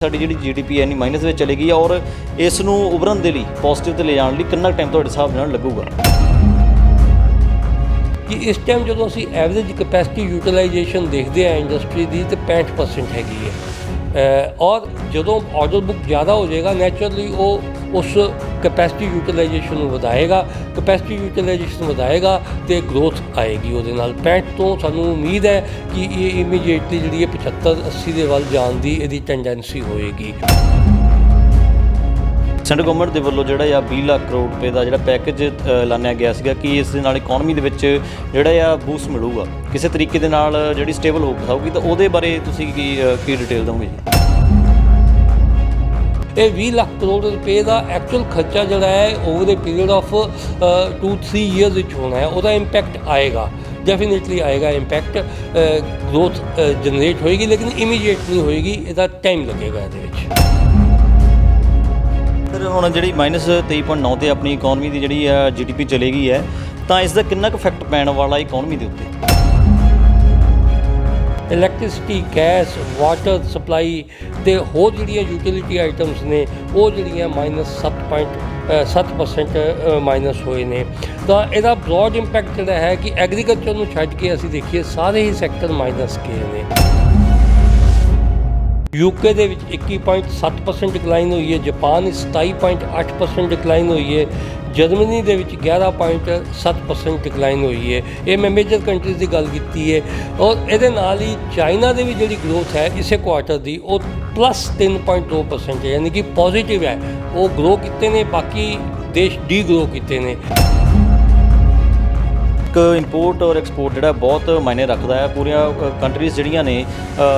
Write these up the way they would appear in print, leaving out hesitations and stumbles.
ਸਾਡੀ ਜਿਹੜੀ ਜੀਡੀਪੀ ਇੰਨੀ ਮਾਈਨਸ ਵਿੱਚ ਚਲੀ ਗਈ ਔਰ ਇਸ ਨੂੰ ਉਭਰਨ ਦੇ ਲਈ ਪੋਜ਼ਿਟਿਵ ਤੇ ਲੈ ਜਾਣ ਲਈ ਕਿੰਨਾ ਟਾਈਮ ਤੁਹਾਡੇ ਹਿਸਾਬ ਨਾਲ ਲੱਗੂਗਾ ਕਿ ਇਸ ਟਾਈਮ ਜਦੋਂ ਅਸੀਂ ਐਵਰੇਜ ਕੈਪੈਸਿਟੀ ਯੂਟਿਲਾਈਜੇਸ਼ਨ ਦੇਖਦੇ ਆ ਇੰਡਸਟਰੀ ਦੀ ਤੇ 65% ਹੈਗੀ ਹੈ ਔਰ ਜਦੋਂ ਆਰਡਰ ਬੁੱਕ ਜ਼ਿਆਦਾ ਹੋ ਜਾਏਗਾ ਨੈਚੁਰਲੀ ਉਹ ਉਸ ਕੈਪੈਸਿਟੀ ਯੂਟਿਲਾਈਜੇਸ਼ਨ ਨੂੰ ਵਧਾਏਗਾ ਕੈਪੈਸਿਟੀ ਯੂਟਿਲਾਈਜੇਸ਼ਨ ਵਧਾਏਗਾ ਤੇ ਗਰੋਥ ਆਏਗੀ ਉਹਦੇ ਨਾਲ 65 ਤੋਂ ਸਾਨੂੰ ਉਮੀਦ ਹੈ ਕਿ ਇਹ ਇਮੀਡੀਏਟਲੀ ਜਿਹੜੀ ਹੈ 75-80 ਦੇ ਵੱਲ ਜਾਣ ਦੀ ਇਹਦੀ ਟੈਂਡੈਂਸੀ ਹੋਏਗੀ। ਸੈਂਟਰ ਗਵਰਨਮੈਂਟ ਦੇ ਵੱਲੋਂ ਜਿਹੜਾ ਆ 20 ਲੱਖ ਕਰੋੜ ਰੁਪਏ ਦਾ ਜਿਹੜਾ ਪੈਕੇਜ ਐਲਾਨਿਆ ਗਿਆ ਸੀਗਾ ਕਿ ਇਸ ਦੇ ਨਾਲ ਇਕਨੋਮੀ ਦੇ ਵਿੱਚ ਜਿਹੜਾ ਆ ਬੂਸਟ ਮਿਲੂਗਾ ਕਿਸੇ ਤਰੀਕੇ ਦੇ ਨਾਲ ਜਿਹੜੀ ਸਟੇਬਲ ਹੋਊਗੀ ਤਾਂ ਉਹਦੇ ਬਾਰੇ ਤੁਸੀਂ ਕੀ ਡਿਟੇਲ ਦਵੋਗੇ ਜੀ? ਇਹ 20 ਲੱਖ ਕਰੋੜ ਰੁਪਏ ਦਾ ਐਕਚੁਅਲ ਖਰਚਾ ਜਿਹੜਾ ਹੈ over the period of 2-3 years ਵਿੱਚ ਹੋਣਾ ਹੈ। ਉਹਦਾ ਇੰਪੈਕਟ ਆਏਗਾ, ਡੈਫੀਨੇਟਲੀ ਆਏਗਾ ਇੰਪੈਕਟ, ਗਰੋਥ ਜਨਰੇਟ ਹੋਏਗੀ ਲੇਕਿਨ ਇਮੀਡੀਏਟ ਨਹੀਂ ਹੋਏਗੀ, ਇਹਦਾ ਟਾਈਮ ਲੱਗੇਗਾ ਇਹਦੇ ਵਿੱਚ। ਸਰ ਹੁਣ ਜਿਹੜੀ -23.9 ਤੇ ਆਪਣੀ ਇਕਨੋਮੀ ਦੀ ਜਿਹੜੀ ਆ ਜੀਡੀਪੀ ਚਲੇਗੀ ਹੈ ਤਾਂ ਇਸ ਦਾ ਕਿੰਨਾ ਕੁ ਇਫੈਕਟ ਪੈਣ ਵਾਲਾ ਇਕਨੋਮੀ ਦੇ ਉੱਤੇ? ਇਲੈਕਟ੍ਰਿਸਿਟੀ, ਗੈਸ, ਵਾਟਰ ਸਪਲਾਈ ਤੇ ਹੋਰ ਜਿਹੜੀਆਂ ਯੂਟਿਲਿਟੀ ਆਈਟਮਸ ਨੇ ਉਹ ਜਿਹੜੀਆਂ -7% ਮਾਈਨਸ ਹੋਏ ਨੇ। ਤਾਂ ਇਹਦਾ ਬਰੋਡ ਇੰਪੈਕਟ ਜਿਹੜਾ ਹੈ ਕਿ ਐਗਰੀਕਲਚਰ ਨੂੰ ਛੱਡ ਕੇ ਅਸੀਂ ਦੇਖੀਏ ਸਾਰੇ ਹੀ ਸੈਕਟਰ ਮਾਈਨਸ ਗਏ ਨੇ। ਯੂਕੇ ਦੇ ਵਿੱਚ 21.7% ਡਿਕਲਾਈਨ ਹੋਈ ਹੈ, ਜਾਪਾਨ ਵਿੱਚ 27.8% ਡਿਕਲਾਈਨ ਹੋਈ ਹੈ, ਜਰਮਨੀ ਦੇ ਵਿੱਚ 11.7% ਡਿਕਲਾਈਨ ਹੋਈ ਹੈ। ਇਹ ਮੈਂ ਮੇਜਰ ਕੰਟਰੀਜ਼ ਦੀ ਗੱਲ ਕੀਤੀ ਹੈ। ਔਰ ਇਹਦੇ ਨਾਲ ਹੀ ਚਾਈਨਾ ਦੇ ਵੀ ਜਿਹੜੀ ਗਰੋਥ ਹੈ ਇਸੇ ਕੁਆਟਰ ਦੀ ਉਹ +3.2% ਹੈ, ਯਾਨੀ ਕਿ ਪੋਜ਼ੀਟਿਵ ਹੈ। ਉਹ ਗਰੋ ਕੀਤੇ ਨੇ, ਬਾਕੀ ਦੇਸ਼ ਡੀ ਗਰੋ ਕੀਤੇ ਨੇ। ਇੱਕ ਇੰਪੋਰਟ ਔਰ ਐਕਸਪੋਰਟ ਜਿਹੜਾ ਬਹੁਤ ਮਾਇਨੇ ਰੱਖਦਾ ਹੈ। ਪੂਰੀਆਂ ਕੰਟਰੀਜ਼ ਜਿਹੜੀਆਂ ਨੇ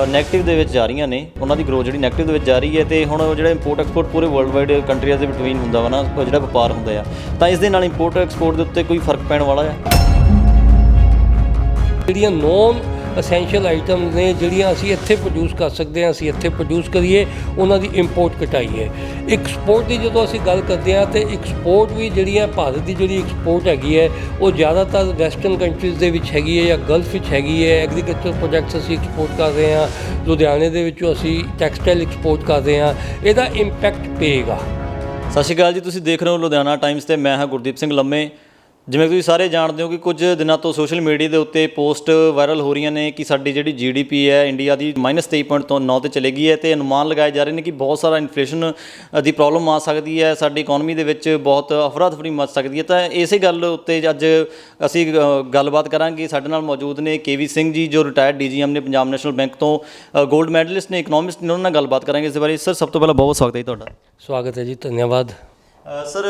ਨੈਗੇਟਿਵ ਦੇ ਵਿੱਚ ਜਾ ਰਹੀਆਂ ਨੇ, ਉਹਨਾਂ ਦੀ ਗਰੋਥ ਜਿਹੜੀ ਨੈਗੇਟਿਵ ਦੇ ਵਿੱਚ ਜਾ ਰਹੀ ਹੈ ਤੇ ਹੁਣ ਜਿਹੜਾ ਇੰਪੋਰਟ ਐਕਸਪੋਰਟ ਪੂਰੇ ਵਰਲਡ ਵਾਈਡ ਕੰਟਰੀਆਂ ਦੇ ਬਿਟਵੀਨ ਹੁੰਦਾ ਵਾ ਨਾ ਜਿਹੜਾ ਵਪਾਰ ਹੁੰਦਾ ਆ, ਤਾਂ ਇਸ ਦੇ ਨਾਲ ਇੰਪੋਰਟ ਐਕਸਪੋਰਟ ਦੇ ਉੱਤੇ ਕੋਈ ਫਰਕ ਪੈਣ ਵਾਲਾ ਹੈ? ਜਿਹੜੀਆਂ ਨੋਨ ਅਸੈਂਸ਼ੀਅਲ ਆਈਟਮਸ ਨੇ ਜਿਹੜੀਆਂ ਅਸੀਂ ਇੱਥੇ ਪ੍ਰੋਡਿਊਸ ਕਰ ਸਕਦੇ ਹਾਂ, ਅਸੀਂ ਇੱਥੇ ਪ੍ਰੋਡਿਊਸ ਕਰੀਏ, ਉਹਨਾਂ ਦੀ ਇੰਪੋਰਟ ਘਟਾਈਏ। ਐਕਸਪੋਰਟ ਦੀ ਜਦੋਂ ਅਸੀਂ ਗੱਲ ਕਰਦੇ ਹਾਂ ਤੇ ਐਕਸਪੋਰਟ ਵੀ ਜਿਹੜੀ ਹੈ ਭਾਰਤ ਦੀ ਜਿਹੜੀ ਐਕਸਪੋਰਟ ਹੈਗੀ ਹੈ ਉਹ ਜ਼ਿਆਦਾਤਰ ਵੈਸਟਰਨ ਕੰਟਰੀਜ਼ ਦੇ ਵਿੱਚ ਹੈਗੀ ਹੈ ਜਾਂ ਗਲਫ ਵਿੱਚ ਹੈਗੀ ਹੈ। ਐਗਰੀਕਲਚਰ ਪ੍ਰੋਡਕਟਸ ਅਸੀਂ ਐਕਸਪੋਰਟ ਕਰ ਰਹੇ ਹਾਂ, ਲੁਧਿਆਣੇ ਦੇ ਵਿੱਚੋਂ ਅਸੀਂ ਟੈਕਸਟਾਈਲ ਐਕਸਪੋਰਟ ਕਰ ਰਹੇ ਹਾਂ, ਇਹਦਾ ਇੰਪੈਕਟ ਪਏਗਾ। ਸਤਿ ਸ਼੍ਰੀ ਅਕਾਲ ਜੀ, ਤੁਸੀਂ ਦੇਖ ਰਹੇ ਹੋ ਲੁਧਿਆਣਾ ਟਾਈਮਸ ਤੇ ਮੈਂ ਹਾਂ ਗੁਰਦੀਪ ਸਿੰਘ ਲੰਮੇ। ਜਿਵੇਂ ਤੁਸੀਂ ਸਾਰੇ ਜਾਣਦੇ ਹੋ ਕਿ ਕੁਝ ਦਿਨਾਂ ਤੋਂ ਸੋਸ਼ਲ ਮੀਡੀਆ ਦੇ ਉੱਤੇ ਪੋਸਟ ਵਾਇਰਲ ਹੋ ਰਹੀਆਂ ਨੇ ਕਿ ਸਾਡੀ ਜਿਹੜੀ ਜੀਡੀਪੀ ਹੈ ਇੰਡੀਆ ਦੀ -23.9 ਤੇ ਚਲੇਗੀ ਹੈ ਤੇ ਅਨੁਮਾਨ ਲਗਾਏ ਜਾ ਰਹੇ ਨੇ ਕਿ ਬਹੁਤ ਸਾਰਾ ਇਨਫਲੇਸ਼ਨ ਦੀ ਪ੍ਰੋਬਲਮ ਆ ਸਕਦੀ ਹੈ, ਸਾਡੀ ਇਕਨੋਮੀ ਦੇ ਵਿੱਚ ਬਹੁਤ ਅਫਰਾ ਤਫਰੀ ਮਚ ਸਕਦੀ ਹੈ। ਤਾਂ ਇਸੇ ਗੱਲ ਉੱਤੇ ਅੱਜ ਅਸੀਂ ਗੱਲਬਾਤ ਕਰਾਂਗੇ। ਸਾਡੇ ਨਾਲ ਮੌਜੂਦ ਨੇ KV ਸਿੰਘ ਜੀ ਜੋ ਰਿਟਾਇਰਡ DGM ਨੇ ਪੰਜਾਬ ਨੈਸ਼ਨਲ ਬੈਂਕ ਤੋਂ, ਗੋਲਡ ਮੈਡਲਿਸਟ ਨੇ, ਇਕਨੋਮਿਸਟ ਨੇ, ਉਹਨਾਂ ਨਾਲ ਗੱਲਬਾਤ ਕਰਾਂਗੇ ਇਸ ਦੇ ਬਾਰੇ। ਸਰ, ਸਭ ਤੋਂ ਪਹਿਲਾਂ ਬਹੁਤ ਸਵਾਗਤ ਹੈ ਜੀ ਤੁਹਾਡਾ। ਸਵਾਗਤ ਹੈ ਜੀ, ਧੰਨਵਾਦ। ਸਰ,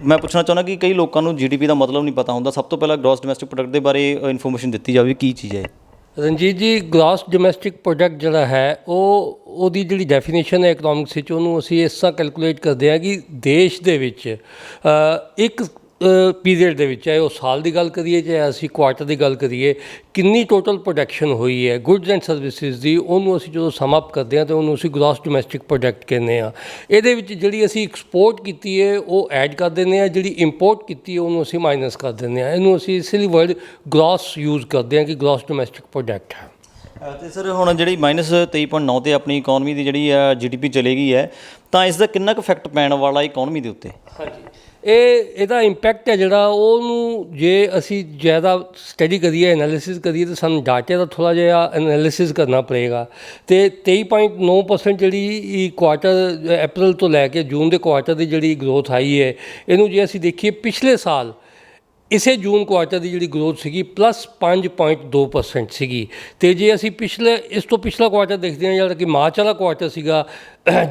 ਮੈਂ ਪੁੱਛਣਾ ਚਾਹੁੰਦਾ ਕਿ ਕਈ ਲੋਕਾਂ ਨੂੰ ਜੀਡੀਪੀ ਦਾ ਮਤਲਬ ਨਹੀਂ ਪਤਾ ਹੁੰਦਾ। ਸਭ ਤੋਂ ਪਹਿਲਾਂ ਗ੍ਰੋਸ ਡੋਮੈਸਟਿਕ ਪ੍ਰੋਡਕਟ ਦੇ ਬਾਰੇ ਇਨਫੋਰਮੇਸ਼ਨ ਦਿੱਤੀ ਜਾਵੇ, ਕੀ ਚੀਜ਼ ਹੈ? ਰਣਜੀਤ ਜੀ, ਗ੍ਰਾਸ ਡੋਮੈਸਟਿਕ ਪ੍ਰੋਡਕਟ ਜਿਹੜਾ ਹੈ ਉਹਦੀ ਜਿਹੜੀ ਡੈਫੀਨੇਸ਼ਨ ਹੈ ਇਕਨੋਮਿਕਸ ਵਿੱਚ, ਉਹਨੂੰ ਅਸੀਂ ਇਸ ਤਰ੍ਹਾਂ ਕੈਲਕੂਲੇਟ ਕਰਦੇ ਹਾਂ ਕਿ ਦੇਸ਼ ਦੇ ਵਿੱਚ ਇੱਕ ਪੀਰੀਅਡ ਦੇ ਵਿੱਚ, ਚਾਹੇ ਉਹ ਸਾਲ ਦੀ ਗੱਲ ਕਰੀਏ ਚਾਹੇ ਅਸੀਂ ਕੁਆਰਟਰ ਦੀ ਗੱਲ ਕਰੀਏ, ਕਿੰਨੀ ਟੋਟਲ ਪ੍ਰੋਡਕਸ਼ਨ ਹੋਈ ਹੈ ਗੁੱਡਸ ਐਂਡ ਸਰਵਿਸਿਜ਼ ਦੀ, ਉਹਨੂੰ ਅਸੀਂ ਜਦੋਂ ਸਮ ਅਪ ਕਰਦੇ ਹਾਂ ਤਾਂ ਉਹਨੂੰ ਅਸੀਂ ਗ੍ਰਾਸ ਡੋਮੈਸਟਿਕ ਪ੍ਰੋਡਕਟ ਕਹਿੰਦੇ ਹਾਂ। ਇਹਦੇ ਵਿੱਚ ਜਿਹੜੀ ਅਸੀਂ ਐਕਸਪੋਰਟ ਕੀਤੀ ਹੈ ਉਹ ਐਡ ਕਰ ਦਿੰਦੇ ਹਾਂ, ਜਿਹੜੀ ਇੰਪੋਰਟ ਕੀਤੀ ਹੈ ਉਹਨੂੰ ਅਸੀਂ ਮਾਈਨਸ ਕਰ ਦਿੰਦੇ ਹਾਂ। ਇਹਨੂੰ ਅਸੀਂ ਇਸ ਲਈ ਵਰਡ ਗ੍ਰਾਸ ਯੂਜ਼ ਕਰਦੇ ਹਾਂ ਕਿ ਗ੍ਰਾਸ ਡੋਮੈਸਟਿਕ ਪ੍ਰੋਡਕਟ ਹੈ। ਅਤੇ ਸਰ ਹੁਣ ਜਿਹੜੀ -23.9 ਤੇ ਆਪਣੀ ਇਕਨੋਮੀ ਦੀ ਜਿਹੜੀ ਆ ਜੀਡੀਪੀ ਚਲੇਗੀ ਹੈ ਤਾਂ ਇਸ ਦਾ ਕਿੰਨਾ ਕੁ ਇਫੈਕਟ ਪੈਣ ਵਾਲਾ ਇਕਨੋਮੀ ਦੇ ਉੱਤੇ? ਹਾਂਜੀ, ਇਹਦਾ ਇੰਪੈਕਟ ਹੈ ਜਿਹੜਾ ਉਹਨੂੰ ਜੇ ਅਸੀਂ ਜ਼ਿਆਦਾ ਸਟੱਡੀ ਕਰੀਏ, ਐਨਾਲਿਸਿਸ ਕਰੀਏ ਤਾਂ ਸਾਨੂੰ ਡਾਟੇ ਦਾ ਥੋੜ੍ਹਾ ਜਿਹਾ ਐਨਾਲਿਸਿਸ ਕਰਨਾ ਪਏਗਾ। ਅਤੇ 23.9% ਜਿਹੜੀ ਕੁਆਰਟਰ ਅਪ੍ਰੈਲ ਤੋਂ ਲੈ ਕੇ ਜੂਨ ਦੇ ਕੁਆਰਟਰ ਦੀ ਜਿਹੜੀ ਗਰੋਥ ਆਈ ਹੈ, ਇਹਨੂੰ ਜੇ ਅਸੀਂ ਦੇਖੀਏ ਪਿਛਲੇ ਸਾਲ ਇਸੇ ਜੂਨ ਕੁਆਰਟਰ ਦੀ ਜਿਹੜੀ ਗਰੋਥ ਸੀਗੀ +5.2% ਸੀਗੀ। ਅਤੇ ਜੇ ਅਸੀਂ ਇਸ ਤੋਂ ਪਿਛਲਾ ਕੁਆਰਟਰ ਦੇਖਦੇ ਹਾਂ ਜਿਹੜਾ ਕਿ ਮਾਰਚ ਵਾਲਾ ਕੁਆਰਟਰ ਸੀਗਾ,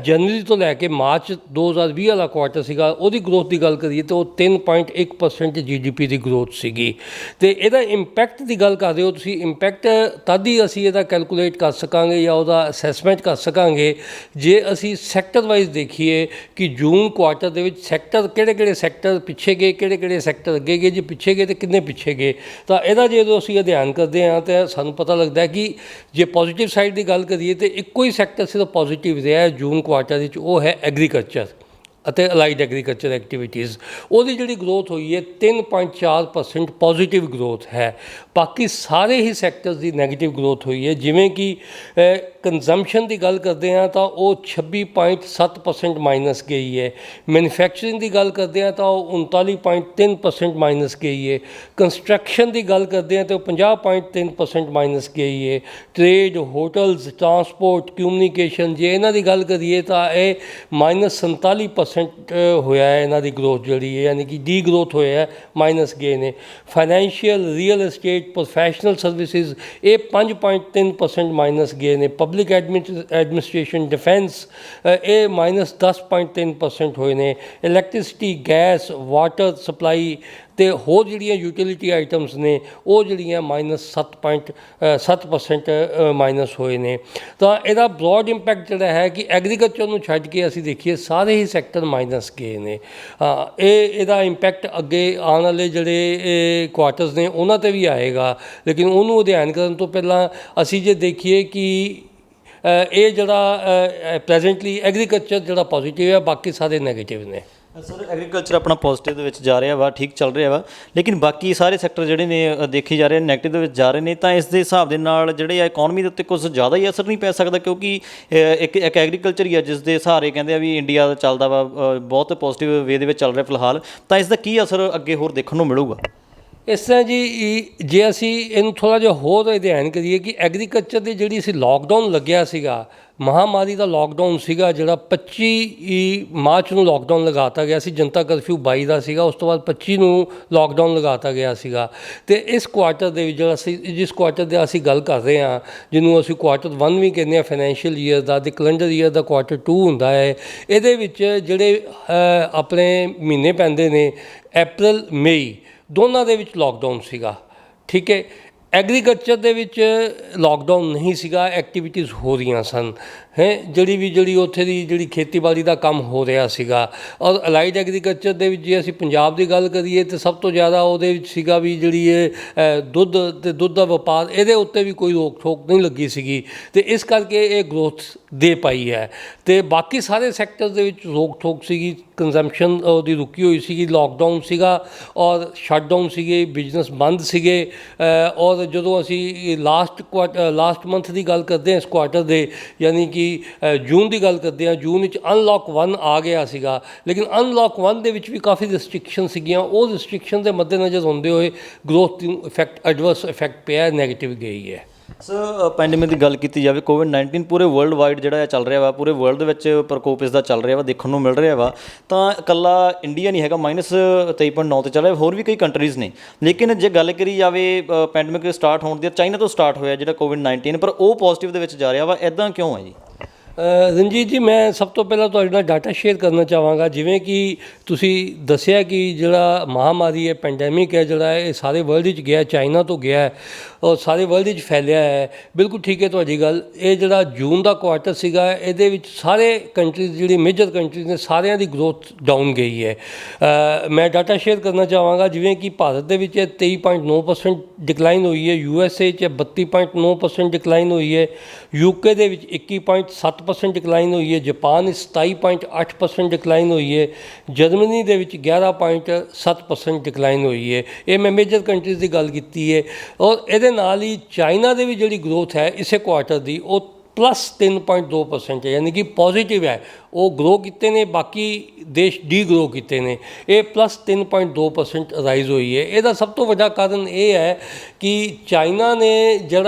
ਜਨਵਰੀ ਤੋਂ ਲੈ ਕੇ ਮਾਰਚ 2020 ਵਾਲਾ ਕੁਆਰਟਰ ਸੀਗਾ, ਉਹਦੀ ਗਰੋਥ ਦੀ ਗੱਲ ਕਰੀਏ ਤਾਂ ਉਹ 3.1% GDP ਦੀ ਗਰੋਥ ਸੀਗੀ। ਅਤੇ ਇਹਦਾ ਇੰਪੈਕਟ ਦੀ ਗੱਲ ਕਰ ਰਹੇ ਹੋ ਤੁਸੀਂ, ਇੰਪੈਕਟ ਤਦ ਹੀ ਅਸੀਂ ਇਹਦਾ ਕੈਲਕੂਲੇਟ ਕਰ ਸਕਾਂਗੇ ਜਾਂ ਉਹਦਾ ਅਸੈਸਮੈਂਟ ਕਰ ਸਕਾਂਗੇ ਜੇ ਅਸੀਂ ਸੈਕਟਰ ਵਾਈਜ਼ ਦੇਖੀਏ ਕਿ ਜੂਨ ਕੁਆਰਟਰ ਦੇ ਵਿੱਚ ਸੈਕਟਰ ਕਿਹੜੇ ਸੈਕਟਰ ਪਿੱਛੇ ਗਏ, ਕਿਹੜੇ ਸੈਕਟਰ ਅੱਗੇ ਗਏ, ਜੇ ਪਿੱਛੇ ਗਏ ਤਾਂ ਕਿੰਨੇ ਪਿੱਛੇ ਗਏ। ਤਾਂ ਇਹਦਾ ਜਦੋਂ ਅਸੀਂ ਅਧਿਐਨ ਕਰਦੇ ਹਾਂ ਤਾਂ ਸਾਨੂੰ ਪਤਾ ਲੱਗਦਾ ਕਿ ਜੇ ਪੋਜ਼ੀਟਿਵ ਸਾਈਡ ਦੀ ਗੱਲ ਕਰੀਏ ਤਾਂ ਇੱਕੋ ਹੀ ਸੈਕਟਰ ਸਿਰਫ ਪੋਜ਼ੀਟਿਵ ਰਿਹਾ ਜੂਨ ਕੁਆਰਟਰ ਵਿੱਚ, ਉਹ ਹੈ ਐਗਰੀਕਲਚਰ ਅਤੇ ਅਲਾਈਡ ਐਗਰੀਕਲਚਰ ਐਕਟੀਵਿਟੀਜ਼। ਉਹਦੀ ਜਿਹੜੀ ਗਰੋਥ ਹੋਈ ਹੈ 3.4% ਪੋਜ਼ੀਟਿਵ ਗਰੋਥ ਹੈ। ਬਾਕੀ ਸਾਰੇ ਹੀ ਸੈਕਟਰਸ ਦੀ ਨੈਗੇਟਿਵ ਗਰੋਥ ਹੋਈ ਹੈ। ਜਿਵੇਂ ਕਿ ਕੰਜ਼ੰਪਸ਼ਨ ਦੀ ਗੱਲ ਕਰਦੇ ਹਾਂ ਤਾਂ ਉਹ 26.7% ਮਾਈਨਸ ਗਈ ਹੈ। ਮੈਨੂਫੈਕਚਰਿੰਗ ਦੀ ਗੱਲ ਕਰਦੇ ਹਾਂ ਤਾਂ ਉਹ 39.3% ਮਾਈਨਸ ਗਈ ਹੈ। ਕੰਸਟਰਕਸ਼ਨ ਦੀ ਗੱਲ ਕਰਦੇ ਹਾਂ ਤਾਂ ਉਹ 50.3% ਮਾਈਨਸ ਗਈ ਹੈ। ਟ੍ਰੇਡ, ਹੋਟਲਸ, ਟਰਾਂਸਪੋਰਟ, ਕਮਿਊਨੀਕੇਸ਼ਨ, ਜੇ ਇਹਨਾਂ ਦੀ ਗੱਲ ਕਰੀਏ ਤਾਂ ਇਹ -47% ਹੋਇਆ ਹੈ ਇਹਨਾਂ ਦੀ ਗਰੋਥ ਜਿਹੜੀ ਹੈ, ਯਾਨੀ ਕਿ ਡੀ ਗਰੋਥ ਹੋਇਆ ਹੈ, ਮਾਈਨਸ ਗਏ ਨੇ। Financial, real estate, professional services ਇਹ 5.3% ਮਾਈਨਸ ਗਏ ਨੇ। ਪਬਲਿਕ ਐਡਮਿਨਿਸਟ੍ਰੇਸ਼ਨ, ਡਿਫੈਂਸ ਇਹ -10.3% ਹੋਏ ਨੇ। ਇਲੈਕਟ੍ਰਿਸਿਟੀ, ਗੈਸ, ਵਾਟਰ ਸਪਲਾਈ ਅਤੇ ਹੋਰ ਜਿਹੜੀਆਂ ਯੂਟਿਲਿਟੀ ਆਈਟਮਸ ਨੇ ਉਹ ਜਿਹੜੀਆਂ -7% ਮਾਈਨਸ ਹੋਏ ਨੇ। ਤਾਂ ਇਹਦਾ ਬਰੋਡ ਇੰਪੈਕਟ ਜਿਹੜਾ ਹੈ ਕਿ ਐਗਰੀਕਲਚਰ ਨੂੰ ਛੱਡ ਕੇ ਅਸੀਂ ਦੇਖੀਏ ਸਾਰੇ ਹੀ ਸੈਕਟਰ ਮਾਈਨਸ ਗਏ ਨੇ। ਇਹਦਾ ਇੰਪੈਕਟ ਅੱਗੇ ਆਉਣ ਵਾਲੇ ਜਿਹੜੇ ਕੁਆਟਰਸ ਨੇ ਉਹਨਾਂ 'ਤੇ ਵੀ ਆਏਗਾ, ਲੇਕਿਨ ਉਹਨੂੰ ਅਧਿਐਨ ਕਰਨ ਤੋਂ ਪਹਿਲਾਂ ਅਸੀਂ ਜੇ ਦੇਖੀਏ ਕਿ ਇਹ ਜਿਹੜਾ ਪ੍ਰੈਜ਼ੈਂਟਲੀ ਐਗਰੀਕਲਚਰ ਜਿਹੜਾ ਪੋਜ਼ੀਟਿਵ ਹੈ, ਬਾਕੀ ਸਾਰੇ ਨੈਗੇਟਿਵ ਨੇ। ਸਰ ਐਗਰੀਕਲਚਰ ਆਪਣਾ ਪੋਜ਼ਿਟਿਵ ਦੇ ਵਿੱਚ ਜਾ ਰਿਹਾ ਵਾ, ਠੀਕ ਚੱਲ ਰਿਹਾ ਵਾ, ਲੇਕਿਨ ਬਾਕੀ ਸਾਰੇ ਸੈਕਟਰ ਜਿਹੜੇ ਨੇ ਦੇਖੇ ਜਾ ਰਹੇ ਨੇ ਨੈਗੇਟਿਵ ਦੇ ਵਿੱਚ ਜਾ ਰਹੇ ਨੇ। ਤਾਂ ਇਸ ਦੇ ਹਿਸਾਬ ਦੇ ਨਾਲ ਜਿਹੜੇ ਆ ਇਕਨੋਮੀ ਦੇ ਉੱਤੇ ਕੁਝ ਜ਼ਿਆਦਾ ਹੀ ਅਸਰ ਨਹੀਂ ਪੈ ਸਕਦਾ, ਕਿਉਂਕਿ ਇੱਕ ਐਗਰੀਕਲਚਰ ਹੀ ਆ ਜਿਸ ਦੇ ਸਹਾਰੇ ਕਹਿੰਦੇ ਆ ਵੀ ਇੰਡੀਆ ਚੱਲਦਾ ਵਾ, ਬਹੁਤ ਪੋਜ਼ਿਟਿਵ ਵੇ ਦੇ ਵਿੱਚ ਚੱਲ ਰਿਹਾ ਫਿਲਹਾਲ। ਤਾਂ ਇਸ ਦਾ ਕੀ ਅਸਰ ਅੱਗੇ ਹੋਰ ਦੇਖਣ ਨੂੰ ਮਿਲੂਗਾ? ਇਸ ਤਰ੍ਹਾਂ ਜੀ, ਜੇ ਅਸੀਂ ਇਹਨੂੰ ਥੋੜ੍ਹਾ ਜਿਹਾ ਹੋਰ ਅਧਿਐਨ ਕਰੀਏ ਕਿ ਐਗਰੀਕਲਚਰ ਦੀ ਜਿਹੜੀ ਅਸੀਂ ਲੋਕਡਾਊਨ ਲੱਗਿਆ ਸੀਗਾ, ਮਹਾਂਮਾਰੀ ਦਾ ਲੋਕਡਾਊਨ ਸੀਗਾ ਜਿਹੜਾ 25 ਮਾਰਚ ਨੂੰ ਲੋਕਡਾਊਨ ਲਗਾਤਾ ਗਿਆ ਸੀ, ਜਨਤਾ ਕਰਫਿਊ 22 ਦਾ ਸੀਗਾ, ਉਸ ਤੋਂ ਬਾਅਦ 25 ਨੂੰ ਲੋਕਡਾਊਨ ਲਗਾਤਾ ਗਿਆ ਸੀਗਾ। ਅਤੇ ਇਸ ਕੁਆਟਰ ਦੇ ਵਿੱਚ ਜਿਹੜਾ ਅਸੀਂ ਜਿਸ ਕੁਆਟਰ ਦੀ ਅਸੀਂ ਗੱਲ ਕਰ ਰਹੇ ਹਾਂ, ਜਿਹਨੂੰ ਅਸੀਂ ਕੁਆਟਰ 1 ਵੀ ਕਹਿੰਦੇ ਹਾਂ ਫਾਈਨੈਂਸ਼ੀਅਲ ਈਅਰ ਦਾ, ਅਤੇ ਕੈਲੰਡਰ ਈਅਰ ਦਾ ਕੁਆਟਰ 2 ਹੁੰਦਾ ਹੈ। ਇਹਦੇ ਵਿੱਚ ਜਿਹੜੇ ਆਪਣੇ ਮਹੀਨੇ ਪੈਂਦੇ ਨੇ ਅਪ੍ਰੈਲ, ਮਈ, ਦੋਨਾਂ ਦੇ ਵਿੱਚ ਲੋਕਡਾਊਨ ਸੀਗਾ, ਠੀਕ ਹੈ। ਐਗਰੀਕਲਚਰ ਦੇ ਵਿੱਚ ਲੋਕਡਾਊਨ ਨਹੀਂ ਸੀਗਾ, ਐਕਟੀਵਿਟੀਜ਼ ਹੋ ਰਹੀਆਂ ਸਨ ਹੈ, ਜਿਹੜੀ ਉੱਥੇ ਦੀ ਜਿਹੜੀ ਖੇਤੀਬਾੜੀ ਦਾ ਕੰਮ ਹੋ ਰਿਹਾ ਸੀਗਾ। ਔਰ ਅਲਾਈਡ ਐਗਰੀਕਲਚਰ ਦੇ ਵਿੱਚ ਜੇ ਅਸੀਂ ਪੰਜਾਬ ਦੀ ਗੱਲ ਕਰੀਏ ਤਾਂ ਸਭ ਤੋਂ ਜ਼ਿਆਦਾ ਉਹਦੇ ਵਿੱਚ ਸੀਗਾ ਵੀ ਜਿਹੜੀ ਇਹ ਦੁੱਧ ਅਤੇ ਦੁੱਧ ਦਾ ਵਪਾਰ, ਇਹਦੇ ਉੱਤੇ ਵੀ ਕੋਈ ਰੋਕ ਠੋਕ ਨਹੀਂ ਲੱਗੀ ਸੀਗੀ, ਅਤੇ ਇਸ ਕਰਕੇ ਇਹ ਗਰੋਥ ਦੇ ਪਾਈ ਹੈ। ਅਤੇ ਬਾਕੀ ਸਾਰੇ ਸੈਕਟਰ ਦੇ ਵਿੱਚ ਰੋਕ ਠੋਕ ਸੀਗੀ, ਕੰਜ਼ੰਪਸ਼ਨ ਉਹਦੀ ਰੁਕੀ ਹੋਈ ਸੀਗੀ, ਲੋਕਡਾਊਨ ਸੀਗਾ ਔਰ ਸ਼ਟਡਾਊਨ ਸੀਗੇ, ਬਿਜ਼ਨਸ ਬੰਦ ਸੀਗੇ। ਔਰ ਜਦੋਂ ਅਸੀਂ ਲਾਸਟ ਮੰਥ ਦੀ ਗੱਲ ਕਰਦੇ ਹਾਂ ਇਸ ਕੁਆਟਰ ਦੇ, ਯਾਨੀ ਕਿ ਜੂਨ ਦੀ ਗੱਲ ਕਰਦੇ ਹਾਂ, ਜੂਨ ਵਿੱਚ ਅਨਲੌਕ 1 ਆ ਗਿਆ ਸੀਗਾ, ਲੇਕਿਨ ਅਨਲੌਕ 1 ਦੇ ਵਿੱਚ ਵੀ ਕਾਫੀ ਰਿਸਟ੍ਰਿਕਸ਼ਨ ਸੀਗੀਆਂ। ਉਹ ਰਿਸਟ੍ਰਿਕਸ਼ਨ ਦੇ ਮੱਦੇਨਜ਼ਰ ਹੁੰਦੇ ਹੋਏ ਗਰੋਥ ਨੂੰ ਐਡਵਰਸ ਇਫੈਕਟ ਪਿਆ, ਨੈਗੇਟਿਵ ਗਈ ਹੈ। ਸਰ ਪੈਂਡੇਮਿਕ ਦੀ ਗੱਲ ਕੀਤੀ ਜਾਵੇ, ਕੋਵਿਡ-19 ਪੂਰੇ ਵਰਲਡ ਵਾਈਡ ਜਿਹੜਾ ਚੱਲ ਰਿਹਾ ਵਾ, ਪੂਰੇ ਵਰਲਡ ਦੇ ਵਿੱਚ ਪ੍ਰਕੋਪ ਇਸ ਦਾ ਚੱਲ ਰਿਹਾ ਵਾ, ਦੇਖਣ ਨੂੰ ਮਿਲ ਰਿਹਾ ਵਾ। ਤਾਂ ਇਕੱਲਾ ਇੰਡੀਆ ਨਹੀਂ ਹੈਗਾ, -23.9 ਤੇ ਚੱਲ ਰਿਹਾ, ਹੋਰ ਵੀ ਕਈ ਕੰਟਰੀਜ਼ ਨੇ। ਲੇਕਿਨ ਜੇ ਗੱਲ ਕਰੀ ਜਾਵੇ ਪੈਂਡੇਮਿਕ ਸਟਾਰਟ ਹੋਣ ਦੀ, ਚਾਈਨਾ ਤੋਂ ਸਟਾਰਟ ਹੋਇਆ ਜਿਹੜਾ ਕੋਵਿਡ-19, ਪਰ ਉਹ ਪੋਜ਼ੀਟਿਵ ਦੇ ਵਿੱਚ ਜਾ ਰਿਹਾ ਵਾ, ਇੱਦਾਂ ਕਿਉਂ ਹੈ ਜੀ? ਰਣਜੀਤ ਜੀ, ਮੈਂ ਸਭ ਤੋਂ ਪਹਿਲਾਂ ਤੁਹਾਡੇ ਨਾਲ ਡਾਟਾ ਸ਼ੇਅਰ ਕਰਨਾ ਚਾਹਾਂਗਾ। ਜਿਵੇਂ ਕਿ ਤੁਸੀਂ ਦੱਸਿਆ ਕਿ ਜਿਹੜਾ ਮਹਾਂਮਾਰੀ ਹੈ, ਪੈਂਡੈਮਿਕ ਹੈ, ਜਿਹੜਾ ਇਹ ਸਾਰੇ ਵਰਲਡ ਵਿੱਚ ਗਿਆ, ਚਾਈਨਾ ਤੋਂ ਗਿਆ ਹੈ ਔਰ ਸਾਰੇ ਵਰਲਡ ਵਿੱਚ ਫੈਲਿਆ ਹੈ। ਬਿਲਕੁਲ ਠੀਕ ਹੈ ਤੁਹਾਡੀ ਗੱਲ। ਇਹ ਜਿਹੜਾ ਜੂਨ ਦਾ ਕੁਆਟਰ ਸੀਗਾ, ਇਹਦੇ ਵਿੱਚ ਸਾਰੇ ਕੰਟਰੀਜ਼ ਜਿਹੜੀ ਮੇਜਰ ਕੰਟਰੀਜ਼ ਨੇ ਸਾਰਿਆਂ ਦੀ ਗਰੋਥ ਡਾਊਨ ਗਈ ਹੈ। ਮੈਂ ਡਾਟਾ ਸ਼ੇਅਰ ਕਰਨਾ ਚਾਹਾਂਗਾ, ਜਿਵੇਂ ਕਿ ਭਾਰਤ ਦੇ ਵਿੱਚ 23.9% ਡਿਕਲਾਈਨ ਹੋਈ ਹੈ, USA 'ਚ 32.9% ਡਿਕਲਾਈਨ ਹੋਈ ਹੈ, UK ਦੇ ਵਿੱਚ 21.7% ਡਿਕਲਾਈਨ ਹੋਈ ਹੈ, ਜਾਪਾਨ 27.8% ਡਿਕਲਾਈਨ ਹੋਈ ਹੈ, ਜਰਮਨੀ ਦੇ ਵਿੱਚ 11.7% ਡਿਕਲਾਈਨ ਹੋਈ ਹੈ। ਇਹ ਮੈਂ ਮੇਜਰ ਕੰਟਰੀਜ਼ ਦੀ ਗੱਲ ਕੀਤੀ ਹੈ। ਔਰ ਇਹਦੇ ਨਾਲ ਹੀ ਚਾਈਨਾ ਦੇ ਵੀ ਜਿਹੜੀ ਗਰੋਥ ਹੈ ਇਸੇ ਕੁਆਟਰ ਦੀ, ਉਹ +3.2% ਹੈ, ਯਾਨੀ ਕਿ ਪੋਜ਼ੀਟਿਵ ਹੈ। ਉਹ ਗਰੋ ਕੀਤੇ ਨੇ, ਬਾਕੀ ਦੇਸ਼ ਡੀ ਗਰੋ ਕੀਤੇ ਨੇ। ਇਹ +3.2% ਰਾਈਜ਼ ਹੋਈ ਹੈ। ਇਹਦਾ ਸਭ ਤੋਂ ਵੱਡਾ ਕਾਰਨ ਇਹ ਹੈ ਕਿ ਚਾਈਨਾ